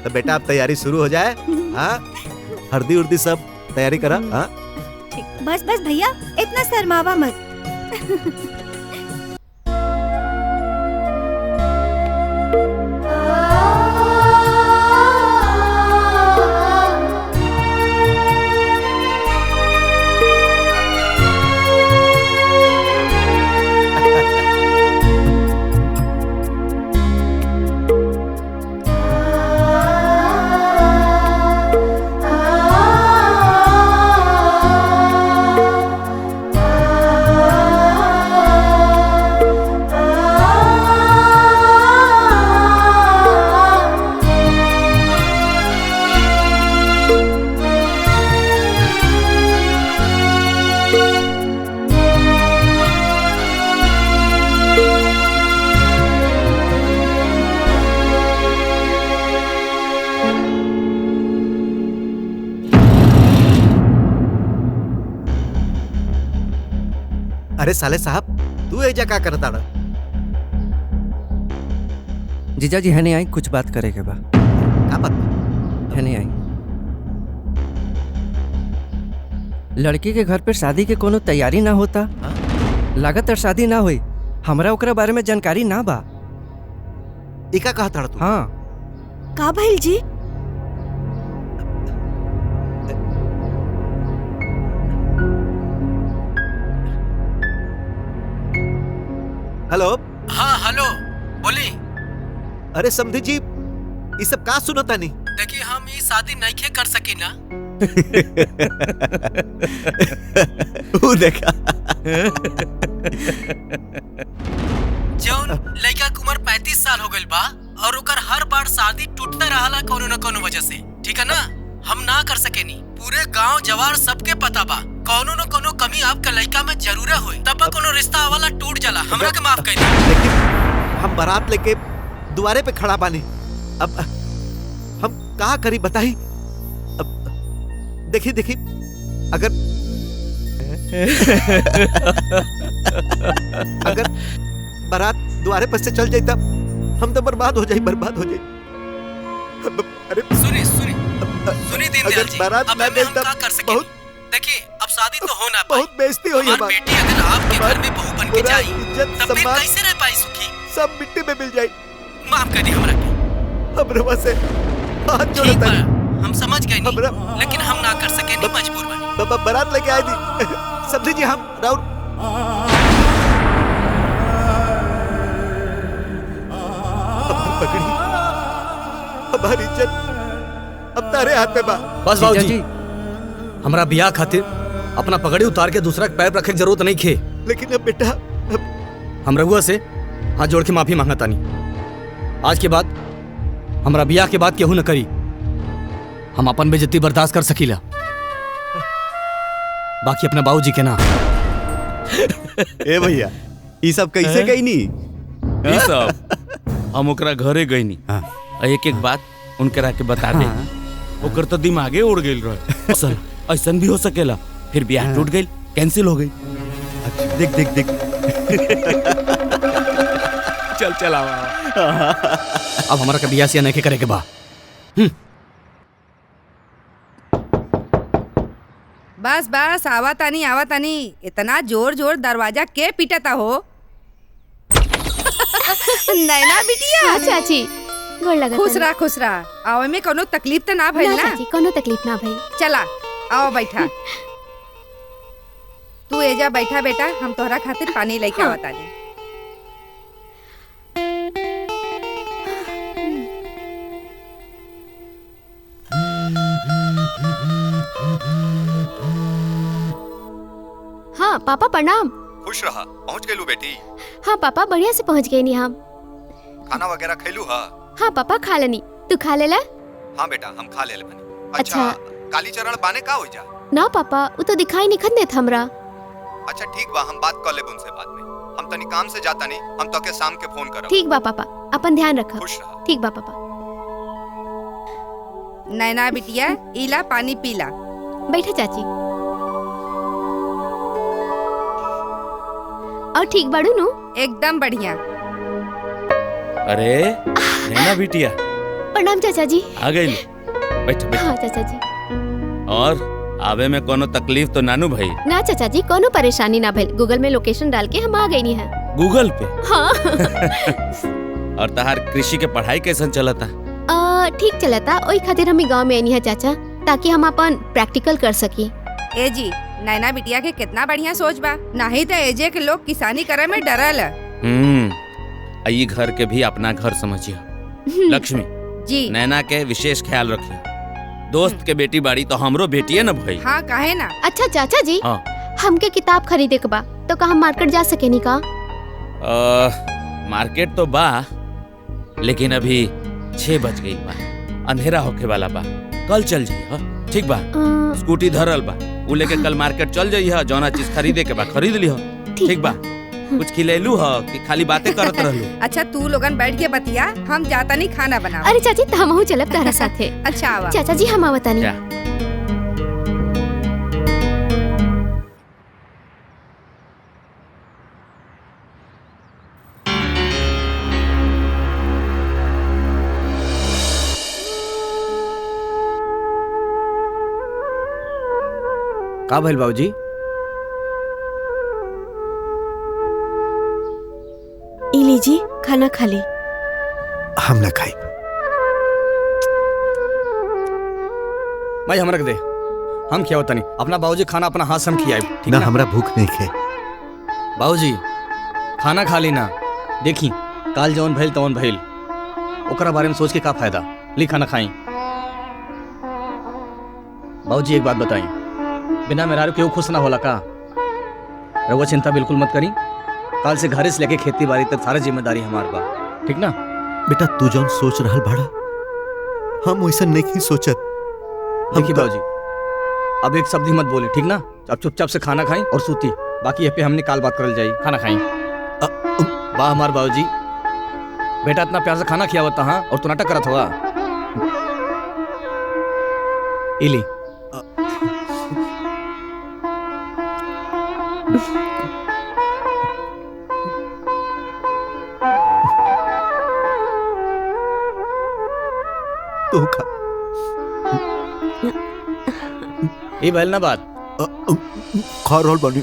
तो बेटा अब तैयारी शुरू हो जाए। हाँ, हल्दी उर्दी सब तैयारी करा। हाँ, बस बस भैया, इतना शर्मावा मत। अरे साले साहब तू एजा का करता रहा? जीजा जी है नहीं आई, कुछ बात करे के बा। का बात? है नहीं आई। लड़की के घर पे शादी के कोनो तैयारी ना होता, लागत और शादी ना हुई। हमरा ओकरा बारे में जानकारी ना बा। इका कहा था तू? हाँ। का भइल जी? हेलो। हाँ हेलो, बोली। अरे समधी जी, ये सब का सुनता नहीं? देखिए हम ये शादी नहीं कर सके ना। वो देखा जौन लड़का के उम्र 35 साल हो गइल बा और ओकर हर बार शादी टूटता रहला कोनो न कोनो वजह से, ठीक है ना? हम ना कर सकेनी। पूरे गांव जवार सबके पता बा कोनो न कोनो कमी आपका लड़का में जरूर होई, तब कोनो रिश्ता वाला टूट जाला। हमरा के माफ कर दी। लेकिन हम बारात लेके दुआरे पे खड़ा बानी, अब हम कहा करी बताई? अब देखी देखी अगर बारात द्वारे पर से चल जाए तब हम तो बर्बाद हो जाए, बर्बाद हो जाए। अरे सुनी दीनदयाल जी, बारात अब हम क्या कर सके? देखिए अब शादी तो हो ना पाई। बहुत बेइज्जती हुई हमारी। बेटी अगर आपके घर में बहू बन के जाई तब फिर सम्मान कैसे रह पाई सुखी? सब मिट्टी में मिल जाए। माफ कर दी हमरा के। हम रवा से हाथ जोड़ता है। हम समझ गए नहीं, लेकिन हम ना कर सके नहीं, मजबूर बनी। बारात लेके आए थी समझी जी, हम राउर पकड़ी, हमारी इज्जत अब तारे हाथ में बा। बस बाबूजी, हमरा बियाह खातिर अपना पगड़ी उतार के दूसरा के पैर रखे की जरूरत नहीं खे। लेकिन अब बेटा हम रघुआ से हाथ जोड़ के माफी मांगता नहीं। आज के बाद हमरा बियाह के बाद केहू न करी। हम अपन बेइज्जती बर्दाश्त कर सकीला, बाकी अपना बाबूजी के ना। ए भैया, ये सब कैसे गई नी? ये सब हम ओकरा घरे गई नी। एक एक बात उनकरा के बता दे। ओकर तो दिमागे उड़ गइल रहे। असल ऐसन भी हो सकेला, फिर ब्याह टूट गइल, कैंसिल हो गई। देख देख देख चल चल आवा। अब हमारा के बियाह से नहीं करे के बा। बस बस आवा तानी। इतना जोर जोर दरवाजा के पीटता हो? नैना बिटिया। हाँ चाची, गोड़ लगा। खुश रहा। आवे में कोनो तकलीफ तो ना भइल ना? चाची कोनो तकलीफ ना भइल। चला आओ बैठा। तू एजा बैठा बेटा, हम तोहरा खातिर पानी लेके आवत तानी। हाँ पापा प्रणाम। खुश रहा। पहुंच गइलू बेटी? हाँ पापा बढ़िया से पहुंच गए नी हम। खाना वगैरह खैलू हा? हाँ पापा खा लेनी, तू खा लेला? हाँ बेटा हम खा ले बनी। अच्छा काली चरण बाने का हो जा? ना पापा वो तो दिखाई नहीं देत हमरा। अच्छा ठीक बा, हम बात कर लेब उनसे बाद में। हम तनी काम से जाता नहीं, हम तो के शाम के फोन करब। ठीक बा पापा, अपन ध्यान रखब। खुश रहा। ठीक बा पापा। नैना बिटिया इला पानी पीला। बैठा चाची। और ठीक बाड़ू नु? एकदम बढ़िया। अरे नैना बिटिया। प्रणाम चाचा जी। आ गई। बैठ। हाँ चाचा जी। और आवे में कोनो तकलीफ तो नानू भाई? ना चाचा जी कोनो परेशानी ना भइल। गूगल में लोकेशन डाल के हम आ गई नी है। गूगल पे? हाँ। और तहार कृषि के पढ़ाई कैसन चलता? ठीक चलता। ओई खातिर हम गांव में आनी है चाचा, ताकि हम अपन प्रैक्टिकल कर सकी। ए जी नैना बिटिया के कितना बढ़िया सोच बा। नहीं तो एजे के लोग किसानी करे में डरल। आई घर के भी अपना घर समझियो। लक्ष्मी जी नैना के विशेष ख्याल रखियो। दोस्त के बेटी बाड़ी तो हमरो बेटिए न भाई। हाँ काहे ना। अच्छा चाचा जी, हाँ। हमके किताब खरीदे के बा, तो का हम मार्केट जा सके नी का? मार्केट तो बा, लेकिन अभी 6 बज गई बा, अंधेरा होके वाला बा। कल चल जाइए। ठीक बा? स्कूटी धरल बा, उ लेके कल मार्केट चल जाइए। जौना चीज खरीदे के बा खरीद लियो। ठीक बा? कुछ खिलेलू ह कि खाली बातें करत रहलू? अच्छा तू लोगन बैठ के बतिया, हम जाता नहीं खाना बना। अरे चाची त हमहू चलब तारा साथे। अच्छा आवा। चाचा जी हम आवता नहीं। का भइल बाबूजी? ई लीजिए खाना खा ली। हम ना खाई। भाई हमरा के दे, हम खियाओ तनी। अपना बाबूजी खाना अपना हाथ से हम खियाई, ठीक ना ना? हमरा भूख नहीं खे। बाबूजी खाना खा ली ना। देखी काल जौन भइल तौन भइल, ओकरा बारे में सोच के का फायदा। ली खाना खाई। बाबूजी एक बात बताई, बिना मेहरारू केहू खुश ना होला का? रउआ चिंता बिल्कुल मत करी। काल से घरे से लेके खेती बाड़ी तक सारा जिम्मेदारी हमार बा, ठीक ना? बेटा तू जौन सोच रहल बाड़ा हम वैसा नहीं सोचत। देखिए बाबूजी, अब एक शब्द ही मत बोले, ठीक ना? अब चुपचाप से खाना खाई और सूती। बाकी ये पे हमने काल बात करल जाई। खाना खाई। वाह हमार बाबूजी, बेटा इतना प्यार से खाना खियावता हाँ, और तू नाटक करत हुआ। इली तू खा। ये भइल ना बात। खा रोल बनी।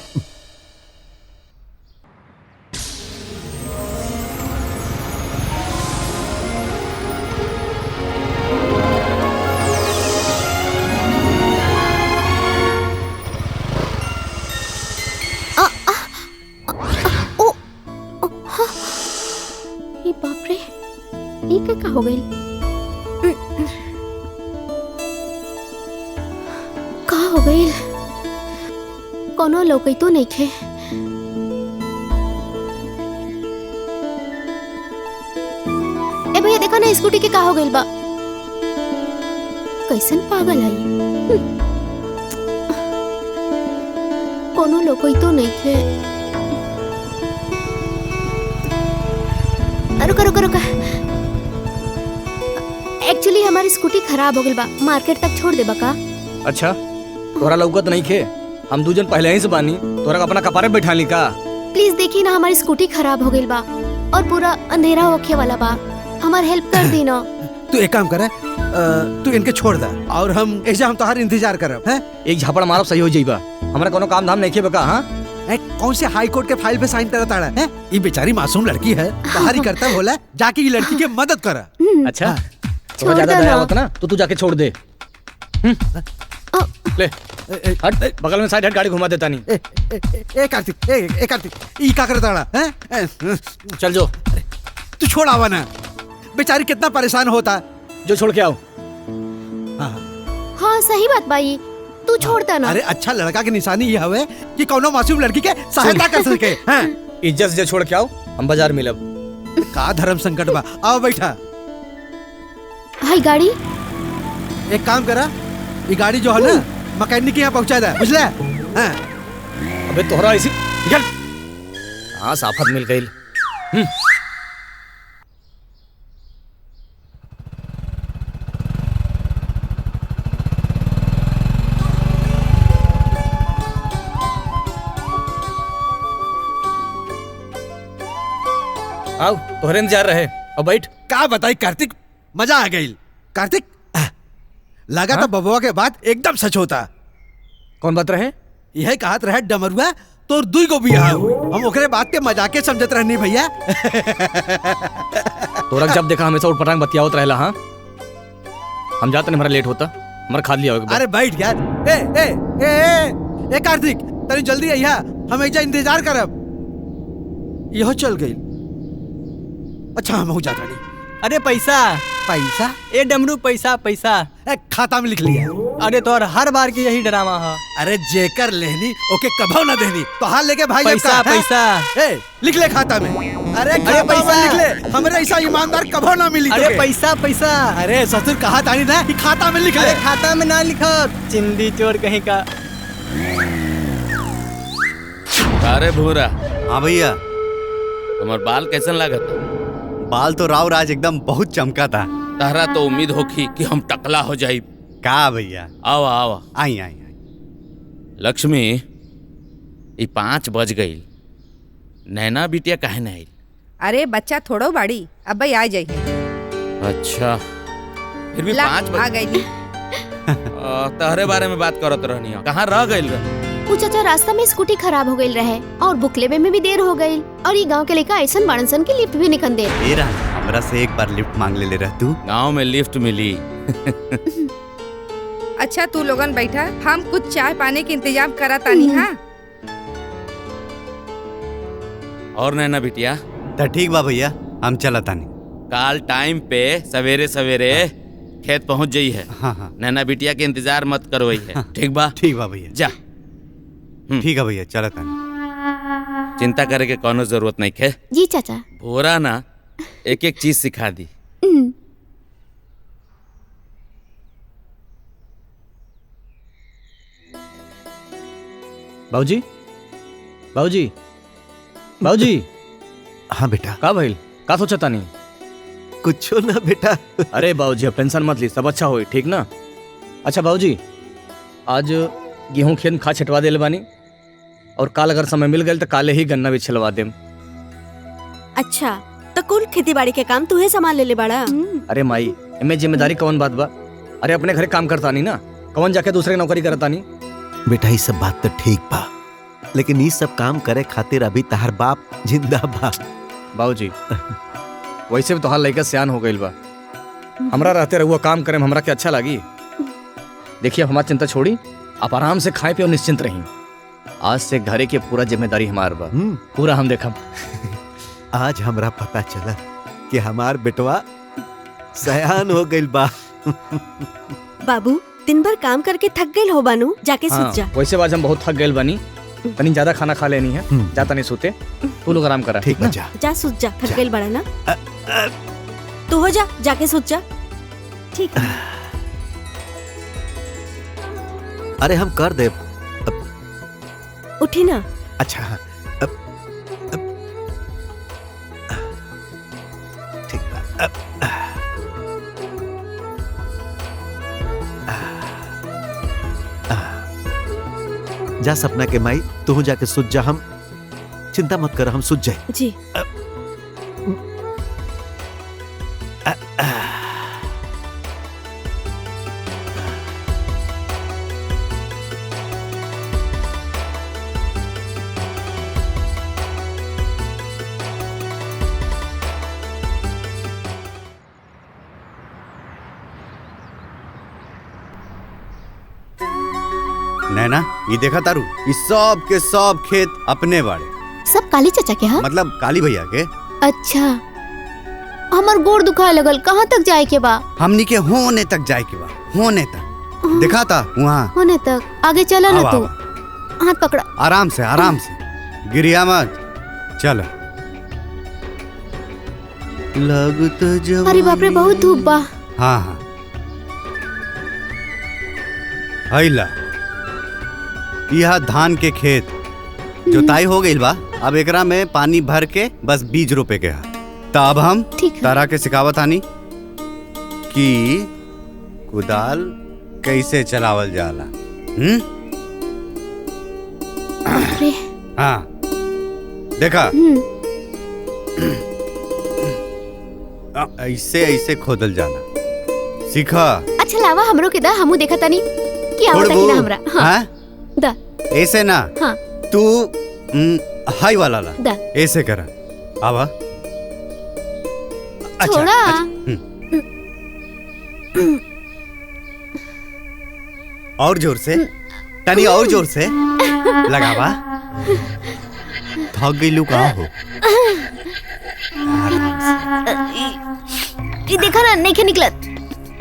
ये बाप रे, ये क्या हो गई? का हो गई? कोनो लौकई तो नहीं खे। ए भैया देखा ना स्कूटी के का हो गई बा? कैसन पागल है? कोनो लौकई तो नहीं खे। रुका रुका रुका, एक्चुअली हमारी स्कूटी खराब हो गई बा, मार्केट तक छोड़ देबा का? अच्छा तोरा लौकत नहीं खे? हम दू जन पहले ही से बानी, तोरा अपना कपारे पे बैठा ली का? प्लीज देखी ना, हमारी स्कूटी खराब हो गई बा और पूरा अंधेरा होखे वाला बा। हमार हेल्प कर दी ना। तू एक काम करे, तू इनके छोड़ दे और हम ऐसे हम तुम्हारा इंतजार करब हैं? एक झापड़ मारब सही हो जाइबा। हमरा कोनो काम धाम नहीं खे बका? हाँ कौन से हाई कोर्ट के फाइल पे साइन करता है? ये बेचारी मासूम लड़की है, बाहरी कर्तव्य होला जाके ये लड़की की मदद करा। अच्छा थोड़ा ज्यादा दया होता ना तो तू जाके छोड़ दे। ले हट, बगल में साइड हट, गाड़ी घुमा देता नहीं। ए कार्तिक, ए कार्तिक, ई का करता है? चल जो। तू छोड़ आवा ना, बेचारी कितना परेशान होता। जो छोड़ के आओ। हाँ सही बात भाई, तू छोड़ता ना। अरे अच्छा लड़का की निशानी ये हवे कि कोनो मासूम लड़की के सहायता कर सके। हैं? इज्जत से छोड़ के आओ, हम बाजार मिलब। का धर्म संकट बा। आओ बैठा। हाय गाड़ी। एक काम करा, ये गाड़ी जो है ना मैकेनिक के यहाँ पहुँचा दे, बुझले? हाँ। अबे तोहरा ऐसी निकल। हाँ साफत मिल गई। आओ तोहरे इंतजार रहे। अब बैठ। का बताई कार्तिक, मजा आ गई। कार्तिक लगा था बबुआ के बात एकदम सच होता। कौन बात रहे? यह कहत रहे डमरुआ तोर दुई को बियाह हुई। हम ओकरे बात के मजाके समझत रहनी भैया। तोरा जब देखा हमेशा उठपटांग बतियावत रहला। हाँ हम जाते नहीं, हमारा लेट होता, हमारा खा लिया। अरे बैठ यार। ए ए ए ए, ए कार्तिक तनी जल्दी आइया, हम ऐजा इंतजार करब। यहो चल गई। अच्छा हम हो जाता नहीं। अरे पैसा पैसा? ए डमरू पैसा पैसा खाता में लिख लिया। अरे तोर हर बार की यही ड्रामा है। अरे जेकर लेनी ओके कभो ना देनी। तो हाल लेके भाई पैसा पैसा ए लिख ले खाता में। अरे पैसा लिख ले, हमारे ऐसा ईमानदार कभो ना मिली। अरे पैसा पैसा। अरे ससुर कहा तानी ना कि खाता में लिख ले। खाता में ना लिखो, चिंदी चोर कहीं का। अरे भूरा। हाँ भैया। तुम्हार बाल कैसन लागत? बाल तो राव राज एकदम बहुत चमका था। तारा तो उम्मीद होखी कि हम टकला हो जाई। का भैया? आवा आवा। आई आई। लक्ष्मी, ये 5 बज गई, नैना बिटिया काहे नहीं आई? अरे बच्चा थोड़ो बाड़ी, अब भाई आ जाई। अच्छा फिर भी ला, 5 बज आ गई। तहरे बारे में बात करत रहनी। कहाँ रह गई? वो चाचा रास्ता में स्कूटी खराब हो गई रहे और बुक लेवे में भी देर हो गई और ये गांव के लेका ऐसा बाणसन की लिफ्ट भी निकल दे। हमरा से एक बार लिफ्ट मांग ले रह तू। गांव में लिफ्ट मिली। अच्छा तू लोगन बैठा, हम कुछ चाय पानी के इंतजाम करा तानी। हाँ और नैना बिटिया तो ठीक बा भैया, हम चला तानी। काल टाइम पे सवेरे सवेरे खेत पहुंच जाई है। हाँ। नैना बिटिया के इंतजार मत करो है। ठीक बा? ठीक बा भैया। जा। ठीक है भैया, चला तानी। चिंता करे के कोनो जरूरत नहीं है। जी चाचा। पूरा ना एक एक चीज सिखा दी। बाबूजी, बाबूजी, बाबूजी। हाँ बेटा। का भइल? का सोचता नहीं? कुछ ना बेटा। अरे बाबूजी अब टेंशन मत ली, सब अच्छा होई, ठीक ना? अच्छा बाबूजी, आज गेहूं खेत में खाद छिटवा देले बानी और काल अगर समय मिल गए तो काले ही गन्ना भी छिलवा देम। अच्छा तो कुल खेती बाड़ी के काम तू संभाल ले बाड़ा। अरे माई, इमे जिम्मेदारी कौन बात बा? अरे अपने घरे काम करता नहीं ना, कौन जाके दूसरे की नौकरी करता नहीं? बेटा ये सब बात तो ठीक बा, लेकिन ये सब काम करे खातिर अभी तहार बाप जिंदा बा। बाबूजी वैसे भी तोहार लड़का सियान हो गइल बा, हमरा रहते रहुआ काम करे में हमरा के अच्छा लगी। देखिए अब हमारी चिंता छोड़ी, आप आराम से खाए पे और निश्चिंत रही। आज से घरे के पूरा जिम्मेदारी हमार बा, पूरा हम देखम। आज हमरा पता चला कि हमार बेटवा सयान हो गइल बा। बाबू दिन भर काम करके थक गइल हो बानू, जाके सूत जा। वैसे आज हम बहुत थक गइल बानी, तनी ज्यादा खाना खा लेनी है, जाता नहीं सोते। तू लोग आराम करा। ठीक ना? जा सूत जा, थक गइल बड़ा ना। तू हो जा, जाके सूत जा। ठीक है। अरे हम कर दे। उठी ना। अच्छा ठीक बा। जा सपना के माई, तू जाके सुत जा। हम चिंता मत कर, हम सुत जाए। जी। नैना ये देखा तारू, ये सब के सब खेत अपने बाड़े। सब काली चाचा के? हाँ मतलब काली भैया के। अच्छा हमार गोड़ दुखाए लगल, कहाँ तक जाए के बा? हमनी के होने तक जाए के बा, होने तक। देखा था वहाँ होने तक? आगे चला ना तू, हाथ पकड़ा। आराम से आराम से, गिरिया मत। चल। लगत जब। अरे बाप रे बहुत धूप बा। हाँ हाँ हैला, यह धान के खेत जोताई हो गई बा। अब एकरा में पानी भर के बस बीज रोपे के है। तो अब हम तारा के सिखावत आनी कि कुदाल कैसे चलावल जाला। हाँ देखा, ऐसे ऐसे खोदल जाना सीखा। अच्छा लावा हमरो के दा, हमू देखा तानी कि आवता कि ना हमरा। हाँ दा ऐसे ना। हाँ तू हाई वाला ला, दा ऐसे करा। आवा। छोड़ा। और जोर से, टनी और जोर से लगावा। थक गई कहाँ हो? ये देखा ना, नहीं के निकलत।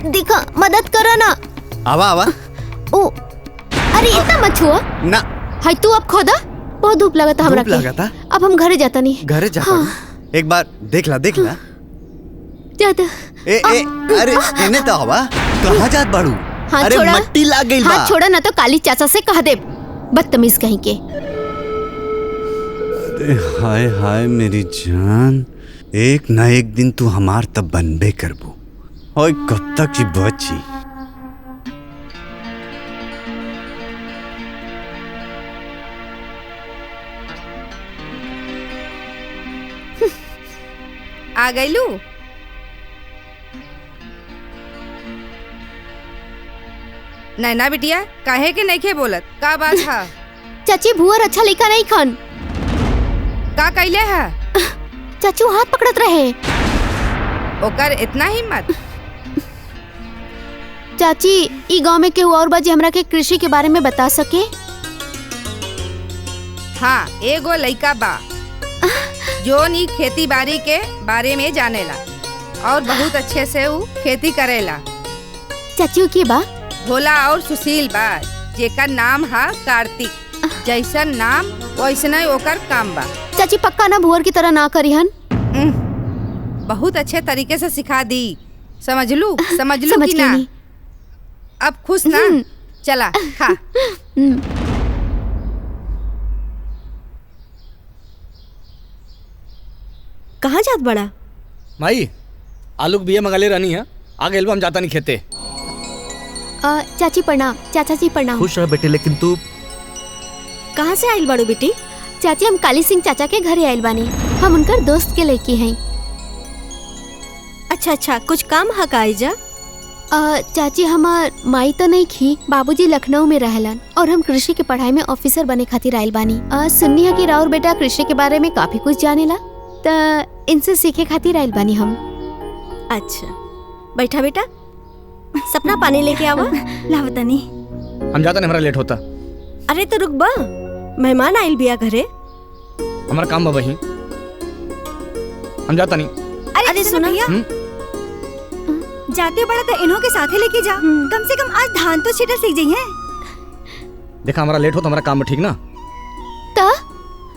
देखा, मदद करा ना। आवा आवा। ओ अरे इतना मत छुआ ना। हाय तू अब खोदा, बहुत धूप लगा था हमरा के। लगा था? अब हम घरे जाता नहीं। घरे जाता? हाँ। एक बार देख ला देख ला। जाता। ए अरे इन्हें तो आवा, कहाँ जात बाड़ू? हाँ, अरे छोड़ा। मट्टी लाग गई बा। हाँ छोड़ा ना तो काली चाचा से कह दे, बदतमीज कहीं के। अरे हाय हाय मेरी जान, एक ना एक दिन तू हमार तब बनबे करबो। ओए कब तक की बची? आ गईलू? नैना बिटिया काहे के नहीं खे बोलत, का बात है? चाची भुअर अच्छा लड़का नहीं खन। का कैले है? चाचू हाथ पकड़त रहे। ओकर इतना हिम्मत? चाची ई गांव में केहू और बाजी हमरा के कृषि के बारे में बता सके? हाँ, एगो लइका बा जोन ई खेती बाड़ी के बारे में जानेला और बहुत अच्छे से वो खेती करेला। चाची के बा? भोला और सुशील बा, जेकर नाम है कार्तिक। जैसन नाम वैसने ओकर काम बा। चाची पक्का ना भुअर की तरह ना करिहन? बहुत अच्छे तरीके से सिखा दी। समझ लू समझ कि ना? अब खुश ना? चला खा। कहाँ जात बड़ा? माई आलू के बिया मंगा ले रहनी है, आ गए हम जाता नहीं खेते। चाची प्रणाम। चाचा जी प्रणाम। खुश रह बेटे, लेकिन तू कहाँ से आइल बड़ो बेटी? चाची हम काली सिंह चाचा के घरे आइल बानी। हम उनकर दोस्त के लड़की हैं। अच्छा अच्छा, कुछ काम है का आइजा? चाची हमार माई तो नहीं खी, बाबूजी लखनऊ में रहलन और हम कृषि के पढ़ाई में ऑफिसर बने खातिर आइल बानी। सुन्नी है कि राउर बेटा कृषि के बारे में काफी कुछ जानेला, तो इनसे सीखे खातिर आइल बानी हम। अच्छा बैठा बेटा, सपना पानी लेके आवा। लावतनी हम जाता नहीं, हमारा लेट होता। अरे तो रुक बा, मेहमान आइल बिया घरे। हमारा काम बा वही, हम जाता नहीं। अरे सुनो भैया, जाते बड़ा तो इन्हों के साथे लेके जा। कम से कम आज धान तो छिटा सीख जाइए। देखा हमारा लेट हो तो हमारा काम ठीक ना। तो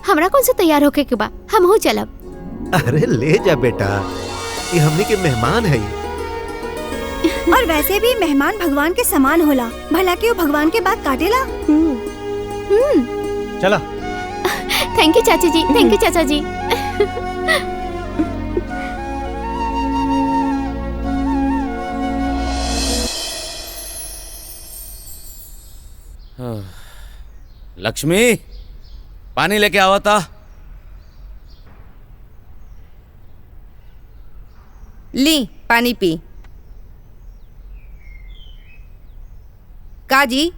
हमरा कौन से तैयार होके के बा, हम हो चलब। अरे ले जा बेटा, ये हमनी के मेहमान है। और वैसे भी मेहमान भगवान के समान होला, भला कि वो भगवान के बात काटेला। चला। थैंक यू चाचा जी, थैंक यू चाचा जी। लक्ष्मी पानी लेके आवा था। ली पानी पी। काजी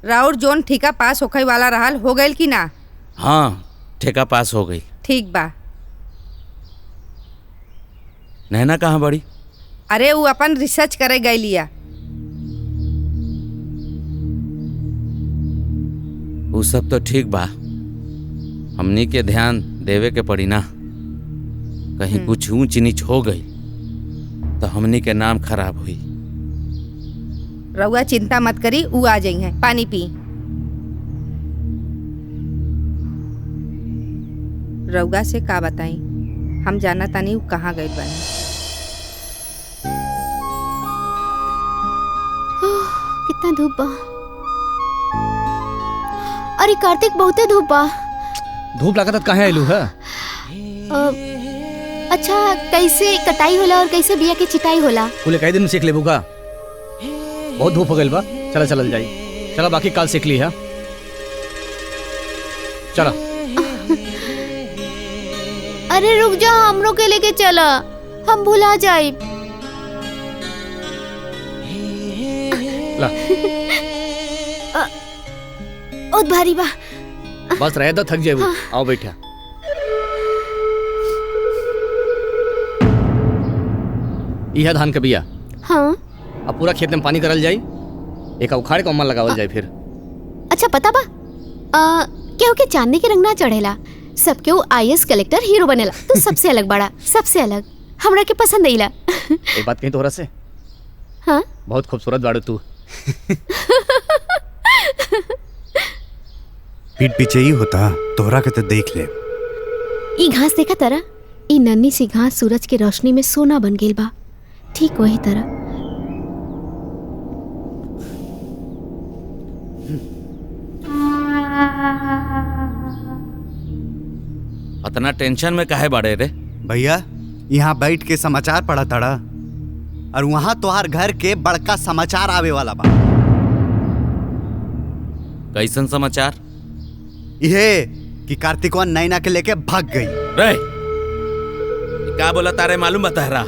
राउर जोन ठेका पास होखे वाला रहल हो गइल कि ना? हाँ ठेका पास हो गई। ठीक बा। नैना कहाँ बड़ी? अरे वो अपन रिसर्च करे गई लिया। वो सब तो ठीक बा, हमनी के ध्यान देवे के पड़ी ना। कहीं कुछ ऊंच नीच हो गई तो हमनी के नाम खराब हुई। रउआ चिंता मत करी, वो आ जाई हैं। पानी पी। रउआ से का बताई, हम जाना तानी वो कहाँ गई बानी। कितना धूप बा। अरे कार्तिक बहुते धूप बा। धूप लागत कहाँ आइलू है? अच्छा कैसे कटाई होला और कैसे बिया के चिटाई होला? कुल कई दिन में सीख लेबू का? बहुत धूप हो गई बा, चला चलल जाई। चला बाकी काल सीख ली है। चला। अरे रुक जा, हमरो के लेके चला, हम भुला जाए। ला। बहुत भारी बा। बस रह दो, थक जाए। हाँ। आओ बैठा। यह धान के बिया। हाँ। अब पूरा खेत में पानी करल जाई, एक उखाड़ के अम्मा लगावल जाए फिर। अच्छा पता बा, केहू के चांदी के रंग ना चढ़ेला, सब केहू IAS कलेक्टर हीरो बनेला। तो सबसे अलग बड़ा, सबसे अलग हमरा के पसंद आइला। एक बात कहीं तोहरा से। हाँ? बहुत खूबसूरत बाड़ू तू। पीठ पीछे ही होता, तोहरा के तो देख ले। ई घास देखा तारा, ई नन्ही सी घास सूरज के रोशनी में सोना बन गेल बा। ठीक वही तरह इतना टेंशन में काहे बाड़े रे? भैया यहाँ बैठ के समाचार पढ़ा तड़ा, और वहाँ तोहार घर के बड़का समाचार आवे वाला बा। कैसन समाचार? ये कि कार्तिकवा नैना के लेके भाग गई। रे क्या बोला तारे, मालूम बता रहा?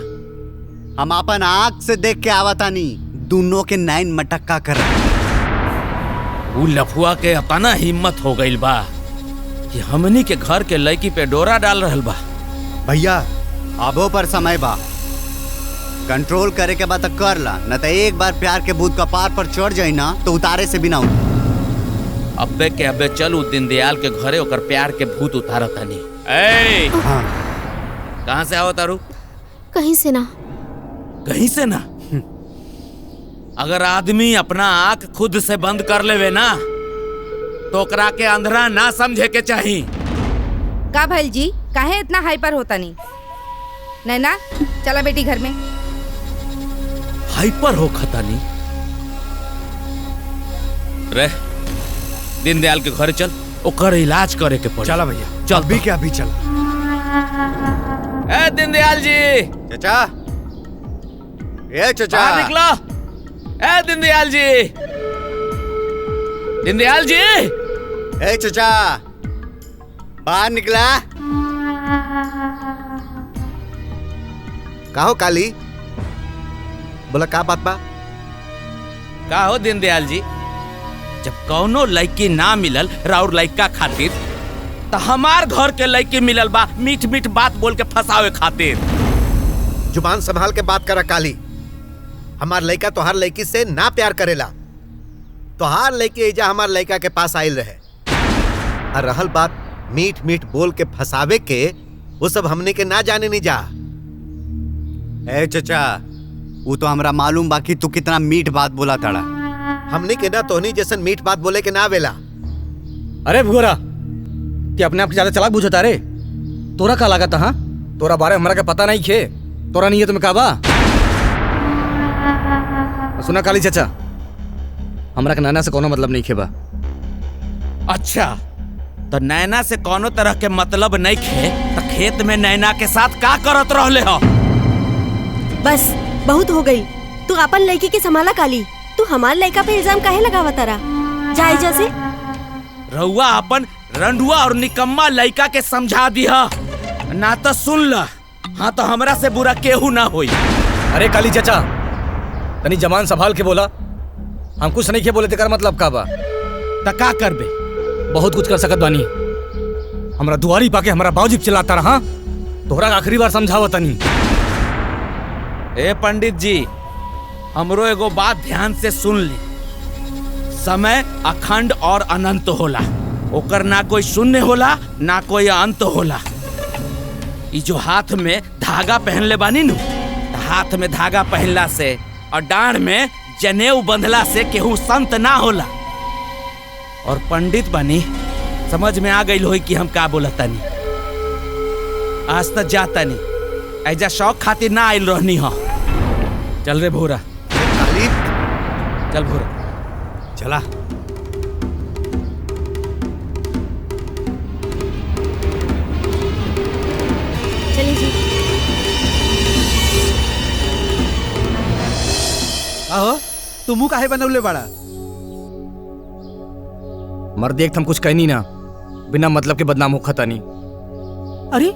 हम अपन आँख से देख के आवतानी, दोनों के नैन मटक्का कर। उ लफुआ के अपना हिम्मत हो गइल बा कि हमनी के घर के लड़की पे डोरा डाल रहल बा। भैया अबो पर समय बा, कंट्रोल करे के बाद कर ला, न तो एक बार प्यार के भूत का पार पर चढ़ जाई ना तो उतारे से बिना अब्बे के अब्बे चल उ दीनदयाल के घरे ओकर प्यार के भूत उतारत तनी। ए कहाँ से आओ तारू? कहीं से ना। कहीं से ना? अगर आदमी अपना आंख खुद से बंद कर लेवे ना तो ओकरा के अंधरा ना समझे के चाही। का भैल जी काहे इतना हाइपर होता नहीं? नैना चला बेटी घर में। हाइपर हो खतानी रे, दीनदयाल के घर चल, ओकर इलाज करे के पड़ी। चला भैया, चल अभी के अभी चल। ए दीनदयाल जी, चाचा, ए चाचा बाहर निकलो। ए दीनदयाल जी, दीनदयाल जी, ए चाचा बाहर निकला। का हो काली, बोला का बात बा? का हो दीनदयाल जी, जब कौनो लड़की ना मिलल राउर लड़का खातिर तो हमार घर के लड़की मिलल बा मीठ मीठ बात बोल के फंसावे खातिर। जुबान संभाल के बात करा काली। हमार लड़का तोहार लड़की से ना प्यार करेला। तोहार लड़की एजा हमार लड़का के पास आयल रहे, और रहल बात मीठ मीठ बोल के फंसावे के, वो सब हमने के ना जाने नहीं जा। ए चाचा वो तो हमरा मालूम बाकी तू कितना मीठ बात बोला ताड़ा। हमने के ना तोहनी जैसन मीठ बात बोले के ना वेला। अरे भूरा कि अपने आप ज्यादा चालाक बुझता रे। तोरा का लागत? हाँ तोरा बारे हमरा के पता नहीं खे, तोरा नहीं है तुम्हें काबा। सुना काली चाचा, हमरा के नैना से कोनो मतलब नहीं खेबा। अच्छा तो नैना से कोनो तरह के मतलब नहीं खे तो खेत में नैना के साथ का करत रहले हो? बस बहुत हो गई। तू अपन लड़की के संभाला काली। तू हमार लड़का पे इल्जाम काहे लगावा तारा? जाए जैसे रउआ अपन रंडुआ और निकम्मा लड़का के समझा दिया ना तो सुन ला, हाँ तो हमरा से बुरा केहू ना होई। अरे काली चाचा तनी जबान संभाल के बोला। हम कुछ नहीं के बोले तेकर मतलब का बा? त का करबे? बहुत कुछ कर सकत बानी। हमरा दुआरी पाके हमरा बाबूजी चिल्लाता रहा। तोहरा आखिरी बार समझावा तनी। ए पंडित जी, हमरो एगो बात ध्यान से सुन ली। समय अखंड और अनंत होला, ओकर ना कोई शून्य होला ना कोई अंत होला। ई जो हाथ में धागा पहनले बानी नु, हाथ में धागा पहनला से और डांड में जनेऊ बंधला से केहू संत ना होला। और पंडित बानी, समझ में आ गई होई कि हम का बोलतानी। आज तक जातानी, ऐजा शौक खातिर ना आइल रहनी हो। चल रे भोरा, चल भोरा चला। चलिए जी। आहो तू मुंह काहे बनवले बाड़ा? मर्द एक थम कुछ कहनी ना, बिना मतलब के बदनाम हो खतानी। अरे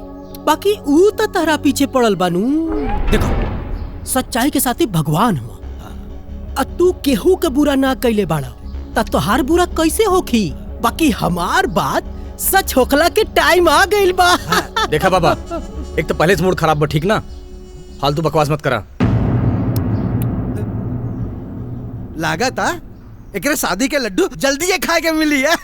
बाकी ऊ तो तारा पीछे पड़ल बानू। देखो सच्चाई के साथ ही भगवान हुआ, और तू केहू के बुरा ना कैले बाड़ा ता तोहार बुरा कैसे होखी? बाकी हमार बात सच होखला के टाइम आ गइल बा। देखा बाबा, एक तो पहले से मूड खराब बा, ठीक ना? फालतू बकवास मत करा। लागता एकरे शादी के लड्डू जल्दी ये खाए के मिली है।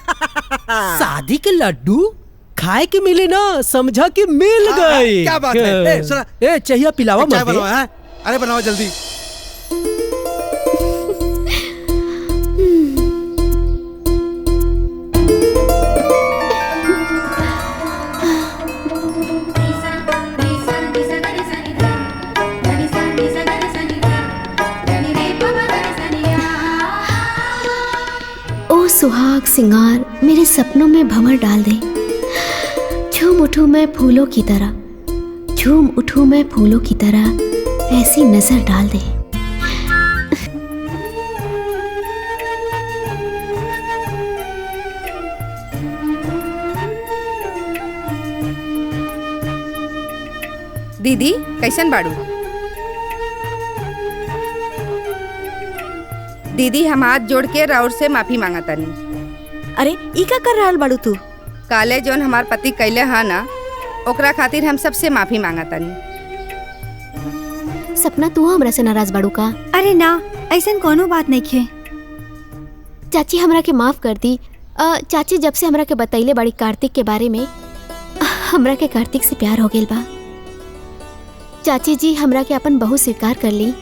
शादी के लड्डू खाए के मिले ना, समझा कि मिल गए। क्या बात है? सुना, चाहिए पिलावा चाय मत बनाओ है? अरे बनाओ जल्दी। ओ सुहाग सिंगार मेरे सपनों में भंवर डाल दे। झूम उठूं मैं फूलों की तरह, झूम उठूं मैं फूलों की तरह, ऐसी नजर डाल दे। दीदी कैसन बाड़ू? दीदी हम हाथ जोड़ के राउर से माफी मांगा तानी। अरे ई का कर रहल बाड़ू तू? काले जोन हमार पति कैले हा ना, ओकरा खातिर हम सबसे माफी मांगा तानी। सपना तू हमरा से नाराज बाड़ू का? अरे ना, ऐसन कोनो बात नहीं खे। चाची हमरा के माफ कर दी। चाची जब से हमरा के बतैले बड़ी कार्तिक के बारे में, हमरा के कार्तिक से प्यार हो गेल बा। चाची जी हमरा के अपन बहू स्वीकार कर ली।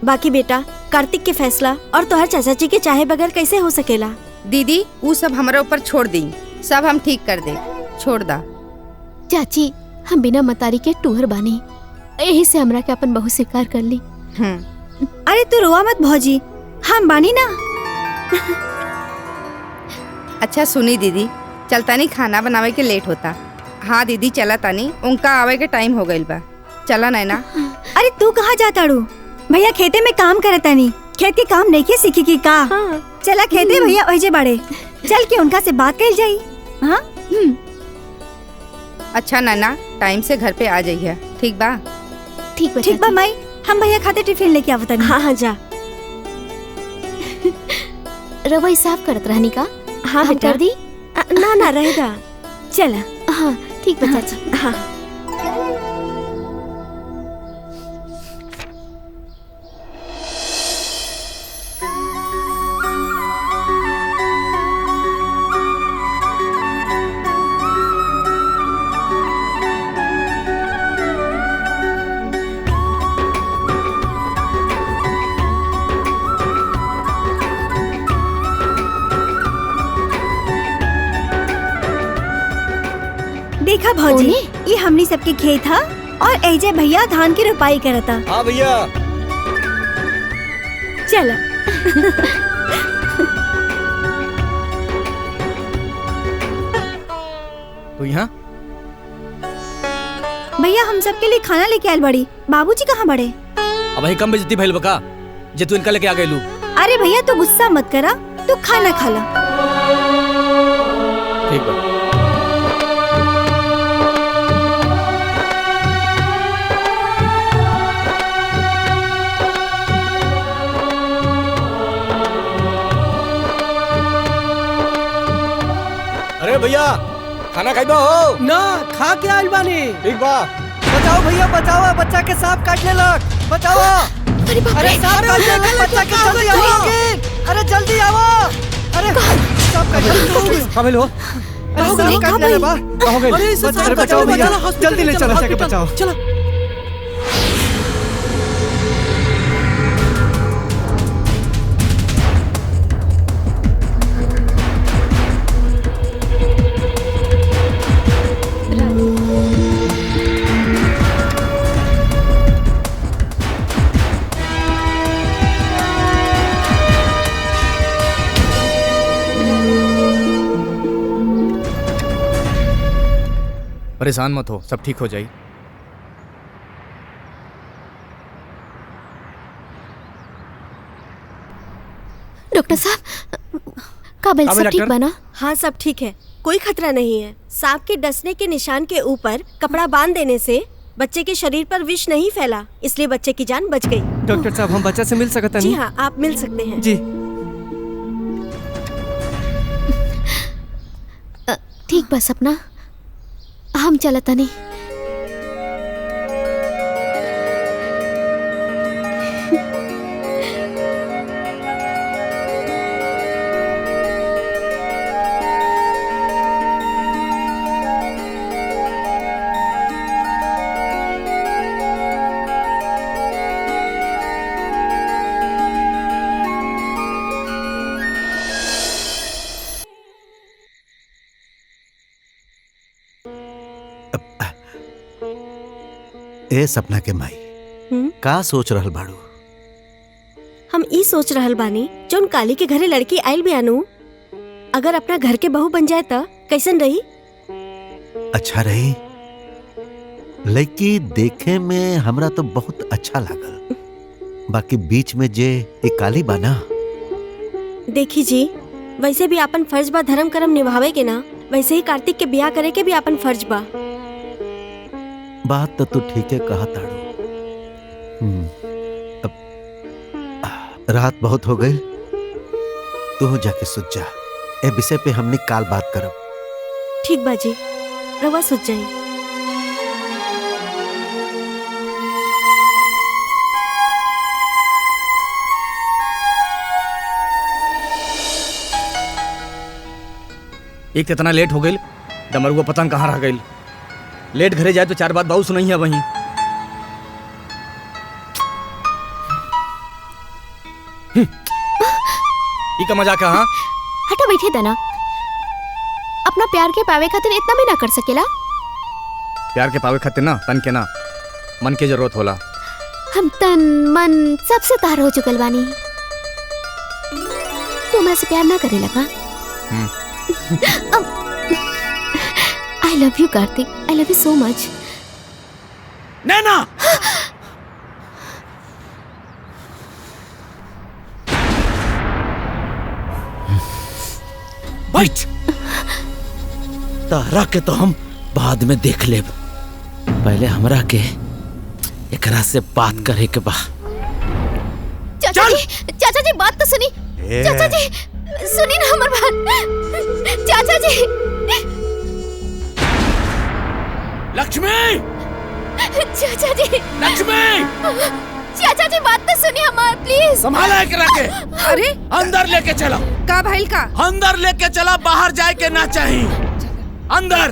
बाकी बेटा, कार्तिक के फैसला और तोहर चाचा जी के चाहे बगैर कैसे हो सकेला? दीदी वो सब हमारे ऊपर छोड़ दी, सब हम ठीक कर दे, छोड़ दा। चाची हम बिना मतारी के टूहर बानी, यही से हमरा के अपन बहू स्वीकार कर ली। अरे तू रोआ मत भौजी, हम बानी ना। अच्छा सुनी दीदी, चलता नहीं, खाना बनावे के लेट होता। हाँ दीदी चला तानी, उनका आवे के टाइम हो गइल बा। चला नैना। अरे तू कहाँ जाता रू? भैया खेते में काम करता नहीं, खेती काम नहीं के सीखी की का? चला खेते भैया ओजे बड़े, चल के उनका से बात कर जाई। हाँ अच्छा नैना, टाइम से घर पे आ जाइए, ठीक बा? ठीक बा माई, हम भैया खाते टिफिन लेके आवता नहीं। हाँ हाँ जा। रवई साफ करत रहनी का? हाँ हम बेटा। कर दी? ना ना रहेगा। चला। हाँ ठीक बा चाची। हाँ देखा भौजी, ये हमनी सबके खेत हा और एजे भैया धान की रोपाई करता। हाँ भैया। चल। तू यहाँ? भैया हम सबके लिए खाना लेके आयल बड़ी। बाबूजी कहाँ बड़े? अब वही कम बेइज्जती भइल बका जे तू इनका लेके आ गइलू। अरे भैया तू गुस्सा मत करा, तू खाना खा ला। ठीक बा। अरे भैया खाना खाइबा हो ना? खा के आइल बानी। ठीक बा। बचाओ भैया बचाओ, बच्चा के सांप काट लेलक, बचाओ। अरे सांप काट लेलक बच्चा के, जल्दी आओ। अरे जल्दी आओ। अरे सांप काट लेलक। का भेल हो? अरे सांप काट लेलक बा। का हो गइल? अरे बचाओ भैया, जल्दी ले चलो, बच्चा के बचाओ। चलो। परेशान मत हो, सब ठीक हो जाई। डॉक्टर साहब काबिल सब ठीक बना? हाँ सब ठीक है, कोई खतरा नहीं है। सांप के डसने के निशान के ऊपर कपड़ा बांध देने से बच्चे के शरीर पर विष नहीं फैला, इसलिए बच्चे की जान बच गई। डॉक्टर साहब हम बच्चा से मिल सकते हैं? जी हाँ, आप मिल सकते हैं। जी ठीक बा सपना, हम चलता नहीं। ए सपना के माई, का सोच रहल बाड़ू? हम ई सोच रहल बानी, जोन काली के घरे लड़की आयल भी आनू, अगर अपना घर के बहू बन जाए तो कैसन रही? अच्छा रही। लड़की देखे में हमरा तो बहुत अच्छा लागल, बाकी बीच में जे एक काली बाना। देखी जी, वैसे भी अपन फर्ज बा धर्म कर्म निभावे के ना, वैसे ही कार्तिक के ब्याह करे के भी अपन फर्ज बा। बात तो तू ठीक है कहा ताड़ू। अब रात बहुत हो गई, तू जाके सुत जा। ए विषय पे हमने काल बात करब। ठीक बाजी, रवा सोच जाई। एक इतना लेट हो गई, डमरुआ पता न कहाँ रह गई। लेट घरे जाए तो 4 बात बहुत सुनाई है वहीं। ई का मजाक है? हाँ हटा बैठे दना। अपना प्यार के पावे खातिर इतना भी ना कर सकेला। प्यार के पावे खातिर ना तन के ना मन के जरूरत होला। हम तन मन सबसे तार हो चुकल बानी। तू हमरा से प्यार ना करे लगा। I love you Karthik, I love you so much. Naina बैठ। तारा के तो हम बाद में देख लेब, पहले हमरा के एकरा से बात करे के बा। चाचा जी बात तो सुनी। चाचा जी सुनी ना हमार बात। चाचा जी। लक्ष्मी। चाचा जी। लक्ष्मी। चाचा जी बात तो सुनी हमार प्लीज। संभाला एकरा के। अरे अंदर लेके चला। का भाईल का? अंदर लेके चला, बाहर जाए के ना चाहिए। अंदर।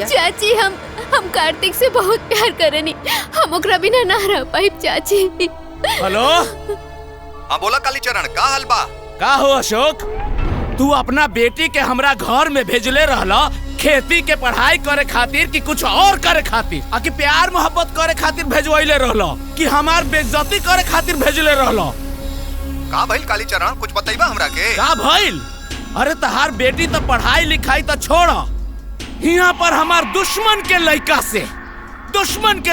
चाची हम कार्तिक से बहुत प्यार करनी। हम ओकरा बिना ना रह पाइब चाची। हेलो। हाँ बोला कालीचरण, का हाल बा? का हो अशोक, तू अपना बेटी के हमरा घर में भेजले रहला खेती के पढ़ाई करे खातिर कि कुछ और करे खातिर? आकि प्यार मोहब्बत करे खातिर भेजवाइले रहला कि हमार बेइज्जती करे खातिर भेजले रहला? का भइल कालीचरण, कुछ बताइबा हमरा के? का भइल? अरे तहार बेटी तो पढ़ाई लिखाई तो छोड़ा, यहाँ पर हमार दुश्मन के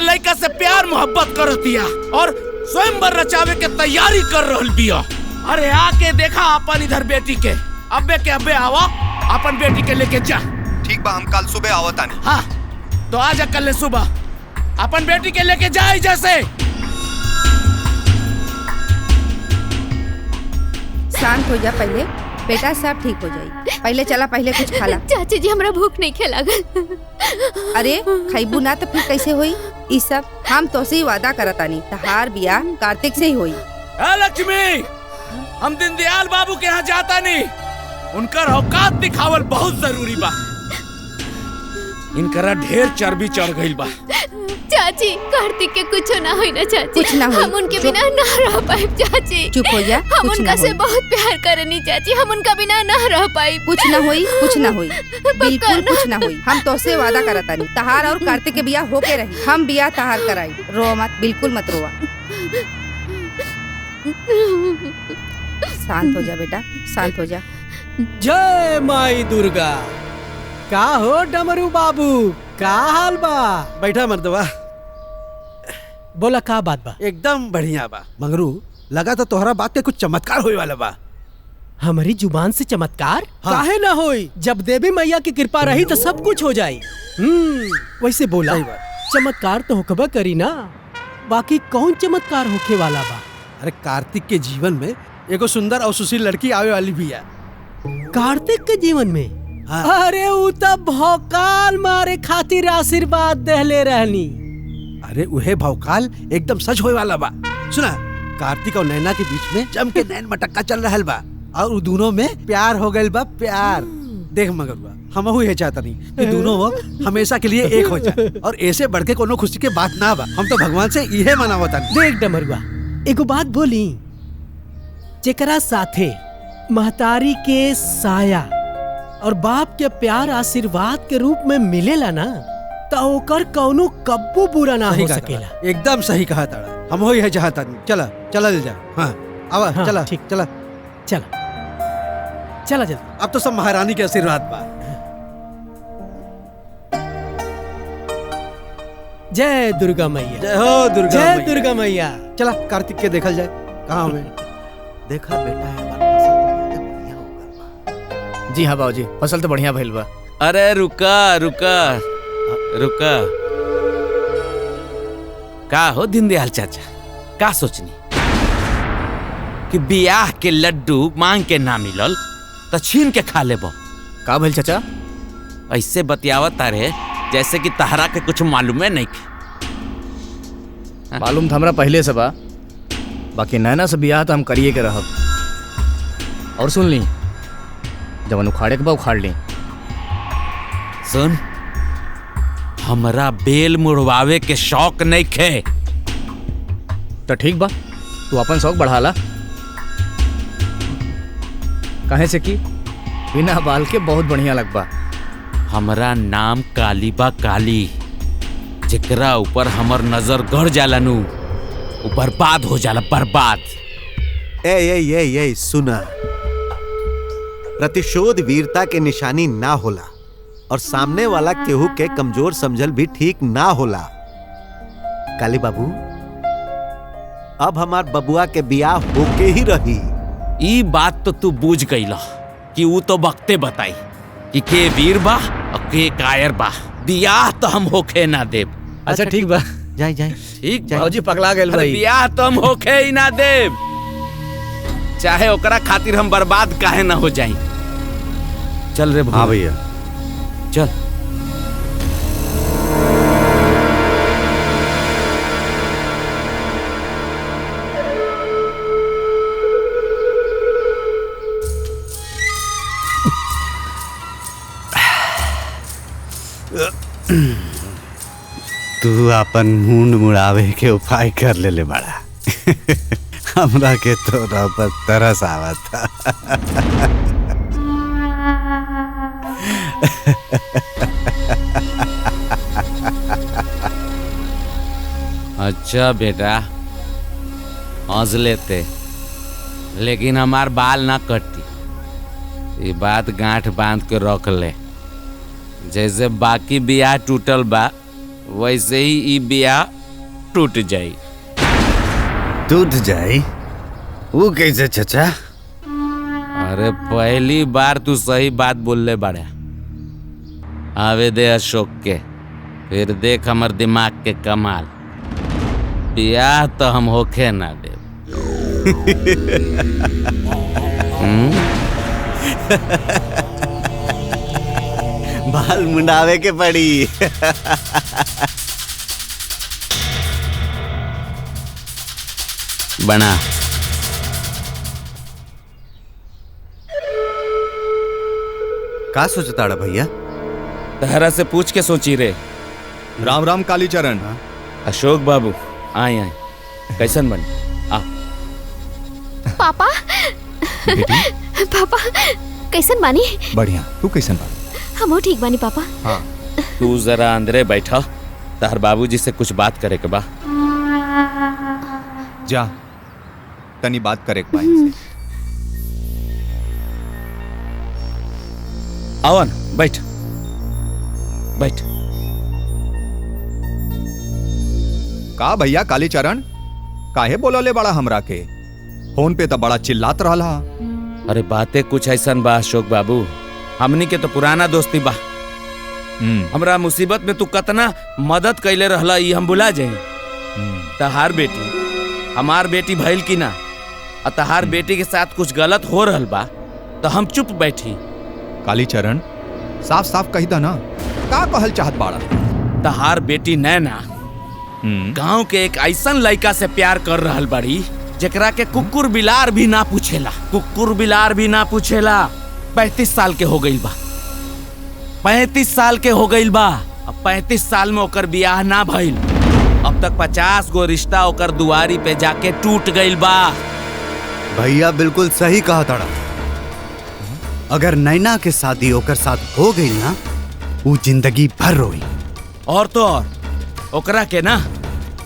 लड़का से प्यार मोहब्बत करतिया और स्वयंवर रचावे के तैयारी कर रहल बिया। अरे आके देखा अपन इधर बेटी के। अब्बे के अब्बे आवा, अपन बेटी के लेके जा। ठीक बा, हम कल सुबह आवतानी। हाँ तो आजा कल सुबह अपन बेटी के लेके जाए। जैसे शांत हो जा, पहले बेटा सब ठीक हो जाई। पहले चला, पहले कुछ खाला। चाची जी हमरा भूख नहीं खे लागल। अरे खैबू ना तो फिर कैसे होई? ई सब हम तो से वादा करतानी, तहार बियाह कार्तिक से ही होई। लक्ष्मी, हम दीनदयाल बाबू के यहाँ जाता नहीं, उनकर औकात दिखावल बहुत जरूरी बा। इनकरा ढेर चर्बी चढ़ गई बा। चाची कार्तिक के कुछ ना होई ना चाची। कुछ ना होई। हम उनके बिना ना रह पाइब चाची। चुप हो जा। हम उनका से बहुत प्यार करनी चाची। हम उनका बिना ना रह पाइब। कुछ ना होई, कुछ ना होई, बिल्कुल कुछ ना होई। हम तो से वादा करतानी, तहार और कार्तिक के बियाह होके रही। हम बियाह तहार कराई। रो मत, बिल्कुल मत रोवा। शांत हो जा बेटा, शांत हो जा। जय माई दुर्गा। का हो डमरू बाबू, का हाल बा? बैठा मर्दवा। बोला का बात बा? एकदम बढ़िया बा मंगरू। लगा तो तोहरा बात के कुछ चमत्कार होए वाला बा। हमारी जुबान से चमत्कार? हाँ। काहे ना होई, जब देवी मैया की कृपा रही तो सब कुछ हो जाई। वैसे बोला चमत्कार तो होकबा करी ना, बाकी कौन चमत्कार होखे वाला बा? अरे कार्तिक के जीवन में एगो सुंदर और सुशील लड़की आवे वाली भी है। कार्तिक के जीवन में? हाँ। अरे उ तब भौकाल मारे खातिर आशीर्वाद देहले रहनी। अरे उहे भौकाल एकदम सच होए वाला बा। सुना, कार्तिक और नैना के बीच में जम के नैन मटक्का चल रहल बा और उ दोनों में प्यार हो गइल बा। प्यार देख मगरुआ, हमहू ये चाहता नहीं कि दोनों हमेशा के लिए एक हो जाए, और ऐसे बढ़ के कोनो खुशी के बात ना बा। हम तो भगवान से इहे मनावता। देख डमरुआ, एगो बात बोली, जेकरा साथे महतारी के साया और बाप के प्यार आशीर्वाद के रूप में मिलेला ना, तो ओकर कौनो कब्बू बुरा ना हो सकेला। एकदम सही कहा ताड़ा, हम हो यह चाहता नहीं। चला चला ले जा। हाँ आवा। हाँ, चला ठीक। चला चला चला जल्दी। अब तो सब महारानी के आशीर्वाद बा। जय दुर्गा मैया। जय हो दुर्गा जय मैया। दुर्गा मैया। चला कार्तिक के देखल जाए कहाँ में। देखा बेटा है हमारा फसल तो बढ़िया होगा। जी हाँ बाबूजी, फसल तो बढ़िया भइल बा। अरे रुका रुका रुका। का हो दीनदयाल चाचा, का सोचनी? कि बियाह के लड्डू मांग के ना मिलल तो छीन के खा लेबो। का भइल चाचा? ऐसे बतियावत तारे जैसे कि तहरा के कुछ मालूमे नहीं के। मालूम था हमरा पहले से बा, बाकी नैना से बियाह तो हम करिए के रहब। और सुन ली, जब उखाड़े के बा उखाड़ ली। सुन, हमरा बेल मुड़वावे के शौक नहीं खे। तो ठीक बा, तू अपन शौक बढ़ाला। कहे से कि बिना बाल के बहुत बढ़िया लगबा। हमरा नाम काली बा काली, जेकरा ऊपर हमर नजर गड़ जाला नु वो बर्बाद हो जाला, बर्बाद। ए सुना, प्रतिशोध वीरता के निशानी ना होला और सामने वाला केहू के कमजोर समझल भी ठीक ना होला। काली बाबू, अब हमार बबुआ के बियाह होके ही रही। ई बात तो तू बूझ गईला कि वो तो वक्ते बताई कि के वीर बा और के कायर बा। बियाह तो हम होके ना देब। अच्छा ठीक बा, जाए ठीक भौजी पगला गेल भाई। बियाह तो हम होके ही ना देब, चाहे ओकरा खातिर हम बर्बाद काहे ना हो जाई। चल रे हाँ भैया चल। तू अपन मुंड मुड़ावे के उपाय कर ले बड़ा। हमरा के तो पर तरस आवत था। अच्छा बेटा, हंस लेते, लेकिन हमार बाल ना कटी। ये बात गांठ बांध के रख ले। जैसे बाकी बियाह टूटल बा वैसे ही ई बियाह टूट जाई। टूट जाई? वो कैसे चाचा? अरे पहली बार तू सही बात बोलले बाड़े। आवे दे अशोक के, फिर देख हमर दिमाग के कमाल। बियाह तो हम होके ना दे। बाल मुंडावे के पड़ी। बना का सोचता भैया? तहरा से पूछ के सोची रे। राम राम कालीचरण। अशोक बाबू आए आए, कैसन बन? आ पापा पापा कैसन बानी? बढ़िया, तू कैसन बा? हम ठीक बानी पापा। हाँ, तू जरा अंदरे बैठा, तहर बाबूजी से कुछ बात करे के बा। जा तनी बात करे के बा। आवन बैठ बैठ। का भैया कालीचरण, काहे बोलले बड़ा हमरा के? फोन पे तो बड़ा चिल्लात रहा। अरे बातें कुछ ऐसन बा अशोक बाबू, हमनी के तो पुराना दोस्ती बा। हमरा मुसीबत में तू कतना मदद कैले रहला ई हम भुला जाए। तहार बेटी हमार बेटी भइल की ना, और तहार बेटी के साथ कुछ गलत हो रहल बा तो हम चुप बैठी। कालीचरण साफ साफ कही दा ना, का कहल चाहत बाड़ा? तहार बेटी नैना गांव के एक ऐसन लड़का से प्यार कर रहल बड़ी जेकरा के कुकुर बिलार भी ना पूछेला। कुकुर बिलार भी ना पूछेला। 35 साल के हो गईल बा। 35 साल के हो गईल बा। अब 35 साल में ओकर बियाह ना भइल। अब तक 50 गो रिश्ता ओकर दुआरी पे जाके टूट गईल बा। भैया बिल्कुल सही कहा ताड़ा। अगर नैना के शादी ओकर साथ हो गई ना, वो जिंदगी भर रोई। और तो और ओकरा के ना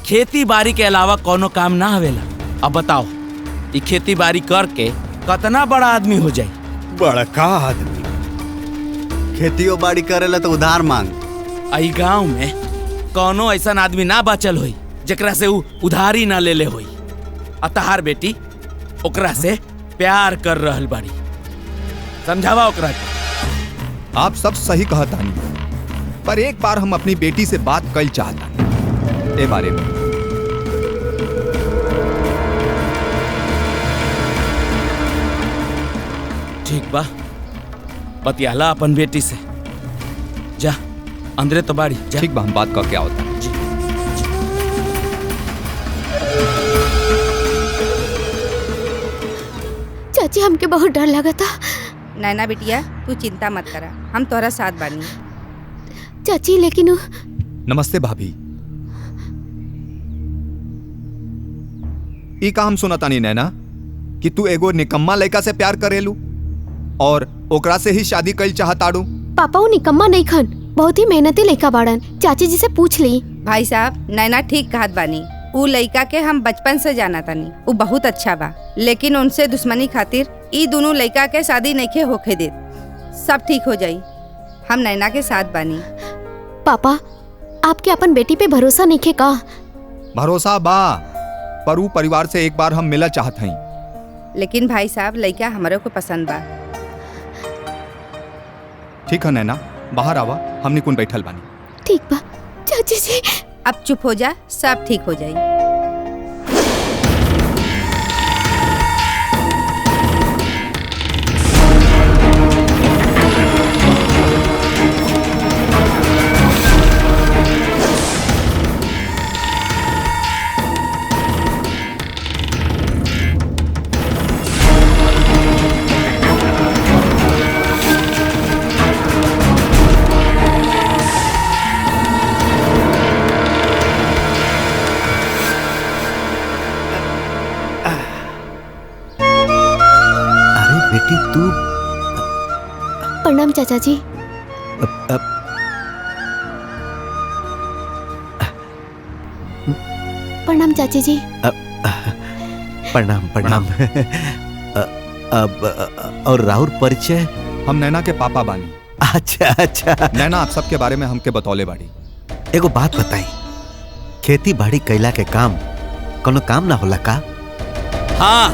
खेती बाड़ी के अलावा कोनो काम ना हवेला। अब बताओ, ये खेती बाड़ी करके कितना बड़ा आदमी हो जाए? बड़का आदमी खेतियों बाड़ी करेला तो उधार मांग। आई गांव में कोनो ऐसा आदमी ना बचल होई जेकरा से उ उधारी ना ले ले होई। अतहार बेटी ओकरा से प्यार कर रहल बाड़ी। समझावा ओकरा के। आप सब सही कहतानी, पर एक बार हम अपनी बेटी से बात कल चाहता ए बारे में। ठीक बा, बतियाला अपन बेटी से। जा अंदरे तो बाड़ी जा। ठीक बा, हम बात करके आवता। चाची हमके बहुत डर लगा था। नैना बिटिया तू चिंता मत करा, हम तोहरा साथ बानी। चाची लेकिन नमस्ते भाभी। ई का हम सुनतानी नैना कि तू एगो निकम्मा लड़का से प्यार करेलू और ओकरा से ही शादी कइल चाहताड़ू। पापा वो निकम्मा नहीं खन, बहुत ही मेहनती लड़का बाड़न। चाची जी से पूछ ली। भाई साहब नैना ठीक कहत बानी। उ लड़का के हम बचपन से जाना तानी, उ बहुत अच्छा बा, लेकिन उनसे दुश्मनी खातिर ई दोनों लड़का के शादी नइखे होखे देत। सब ठीक हो जाई, हम नैना के साथ बानी। पापा आपके अपन बेटी पे भरोसा नइखे का? भरोसा बा, पर ऊ परिवार से एक बार हम मिला चाहत हई। लेकिन भाई साहब लड़का हमरो को पसंद बा। ठीक है नैना, बाहर आवा, हमने कुन बैठल बानी। ठीक बा चाची जी। अब चुप हो जा, सब ठीक हो जाई। बेटी तू। प्रणाम चाचा जी। प्रणाम चाची जी। प्रणाम प्रणाम। और राहुल परिचय? हम नैना के पापा बानी। अच्छा अच्छा। नैना आप सबके बारे में हमके बतौले बाड़ी। एगो बात बताई, खेती बाड़ी कैला के काम कोनो काम ना होला का? हाँ,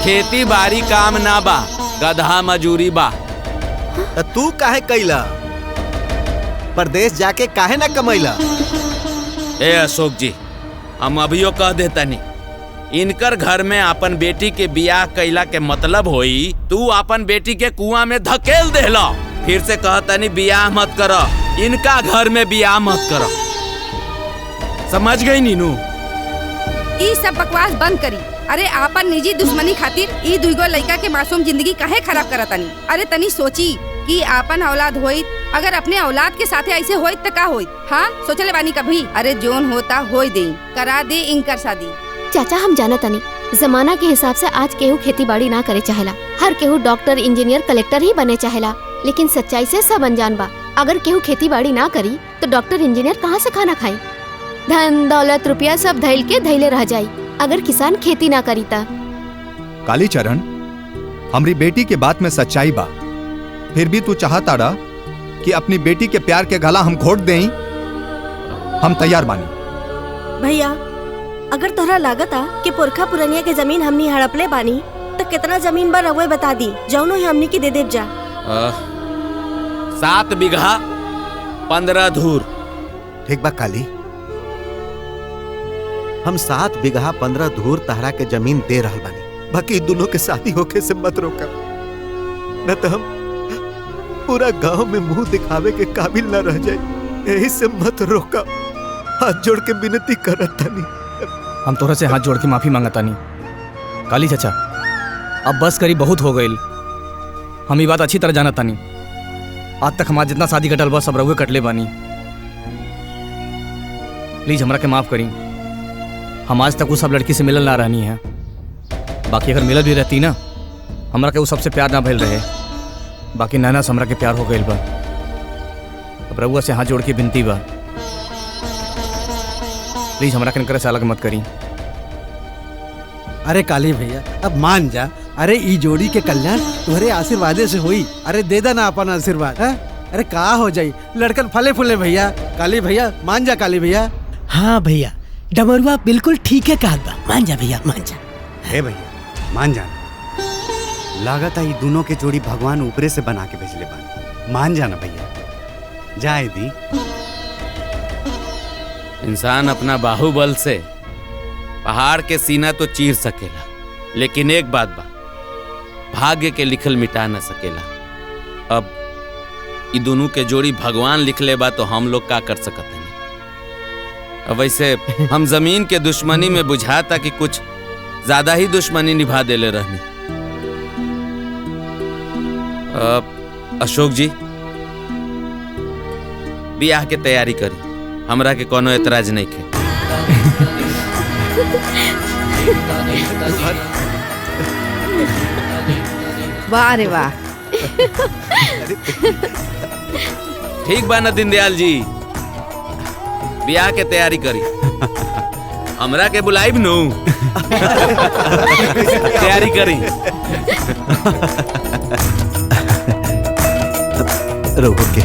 खेती बाड़ी काम ना बा, गधा मजूरी बा। तू काहे कैला? परदेश जाके काहे ना कमैला? ए अशोक जी, हम अभियो कह देतनी, इनकर घर में अपन बेटी के बियाह कैला के मतलब होई तू अपन बेटी के कुआं में धकेल देला। फिर से कहतनी बियाह मत करो, इनका घर में बियाह मत करो। समझ गई नीनू? ई सब बकवास बंद करी। अरे आपन निजी दुश्मनी खातिर ई दुगो लड़का के मासूम जिंदगी काहे खराब करतनी? अरे तनी सोची कि आपन औलाद होई, अगर अपने औलाद के साथे ऐसे होई त का होई? हाँ सोचले बानी कभी? अरे जोन होता होई दे, करा दे इनकर शादी। चाचा हम जाना तनी, जमाना के हिसाब से आज केहू खेती बाड़ी ना करे चाहेला। हर केहू डॉक्टर इंजीनियर कलेक्टर ही बने चाहेला, लेकिन सच्चाई से सब अनजान बा। अगर केहू खेती बाड़ी ना करी तो डॉक्टर इंजीनियर कहाँ से खाना खाई? धन दौलत रुपया सब धैल के धैले रह जाई अगर किसान खेती ना करी ता। काली चरण, हमारी बेटी के बात में सच्चाई बा, फिर भी तू चाहता रहा कि अपनी बेटी के प्यार के गला हम घोट दें। हम तैयार बानी। भैया अगर तोहरा लागता कि पुरखा पुरनिया के जमीन हमनी हड़पले बानी तो कितना जमीन बा रउए बता दी, जौनो ही हमनी की दे देब जा। 7 बीघा 15 धूर। ठीक बा काली, हम 7 बीघा 15 धूर तहरा के जमीन दे रहल बानी। बाकी दोनों के शादी होके से मत रोका, न तो हम पूरा गांव में मुंह दिखावे के काबिल न रह जाए। यही से मत रोका, हाथ जोड़ के विनती करत तानी। हम तोहरा से हाथ जोड़ के माफी मांगता नहीं। काली चाचा अब बस करी, बहुत हो गई। हम ये बात अच्छी तरह जानता नहीं। आज तक हमारा जितना शादी कटल बा सब रउए कटले बानी। प्लीज हमरा के माफ करी। हम आज तक वो सब लड़की से मिलल ना रहनी है। बाकी अगर मिलल भी रहती ना, हमरा के वो सबसे प्यार ना भइल रहे। बाकी नैना से हमरा के प्यार हो गइल बा। अब रउआ से हाथ जोड़ के विनती बा, प्लीज हमरा के से अलग मत करी। अरे काली भैया अब मान जा। अरे ई जोड़ी के कल्याण तुम्हारे आशीर्वादे से हुई। अरे दे दा ना अपन आशीर्वाद। अरे का हो जाई, लड़कन फले फूले भैया। काली भैया मान जा। काली भैया हाँ भैया, डमरुआ बिल्कुल ठीक है कहत बा। मान जा भैया, मान जा। हे भैया मान जाना। लागत है ये दोनों के जोड़ी भगवान ऊपरे से बना के भेजले बानी। मान जाना भैया, जाए दी। इंसान अपना बाहुबल से पहाड़ के सीना तो चीर सकेला, लेकिन एक बात बा, भाग्य के लिखल मिटा न सकेला। अब ई दोनों के जोड़ी भगवान लिखले बा तो हम लोग का कर सकत हैं। अब वैसे हम जमीन के दुश्मनी में बुझाता कि कुछ ज्यादा ही दुश्मनी निभा देले रहनी। अशोक जी बियाह के तैयारी करी, हमरा के कोनो एतराज नहीं खे। वाह रे वाह। ठीक बा ना दीनदयाल जी, बियाह के तैयारी करी, हमरा के बुलाइब नु। तैयारी करी। रुक के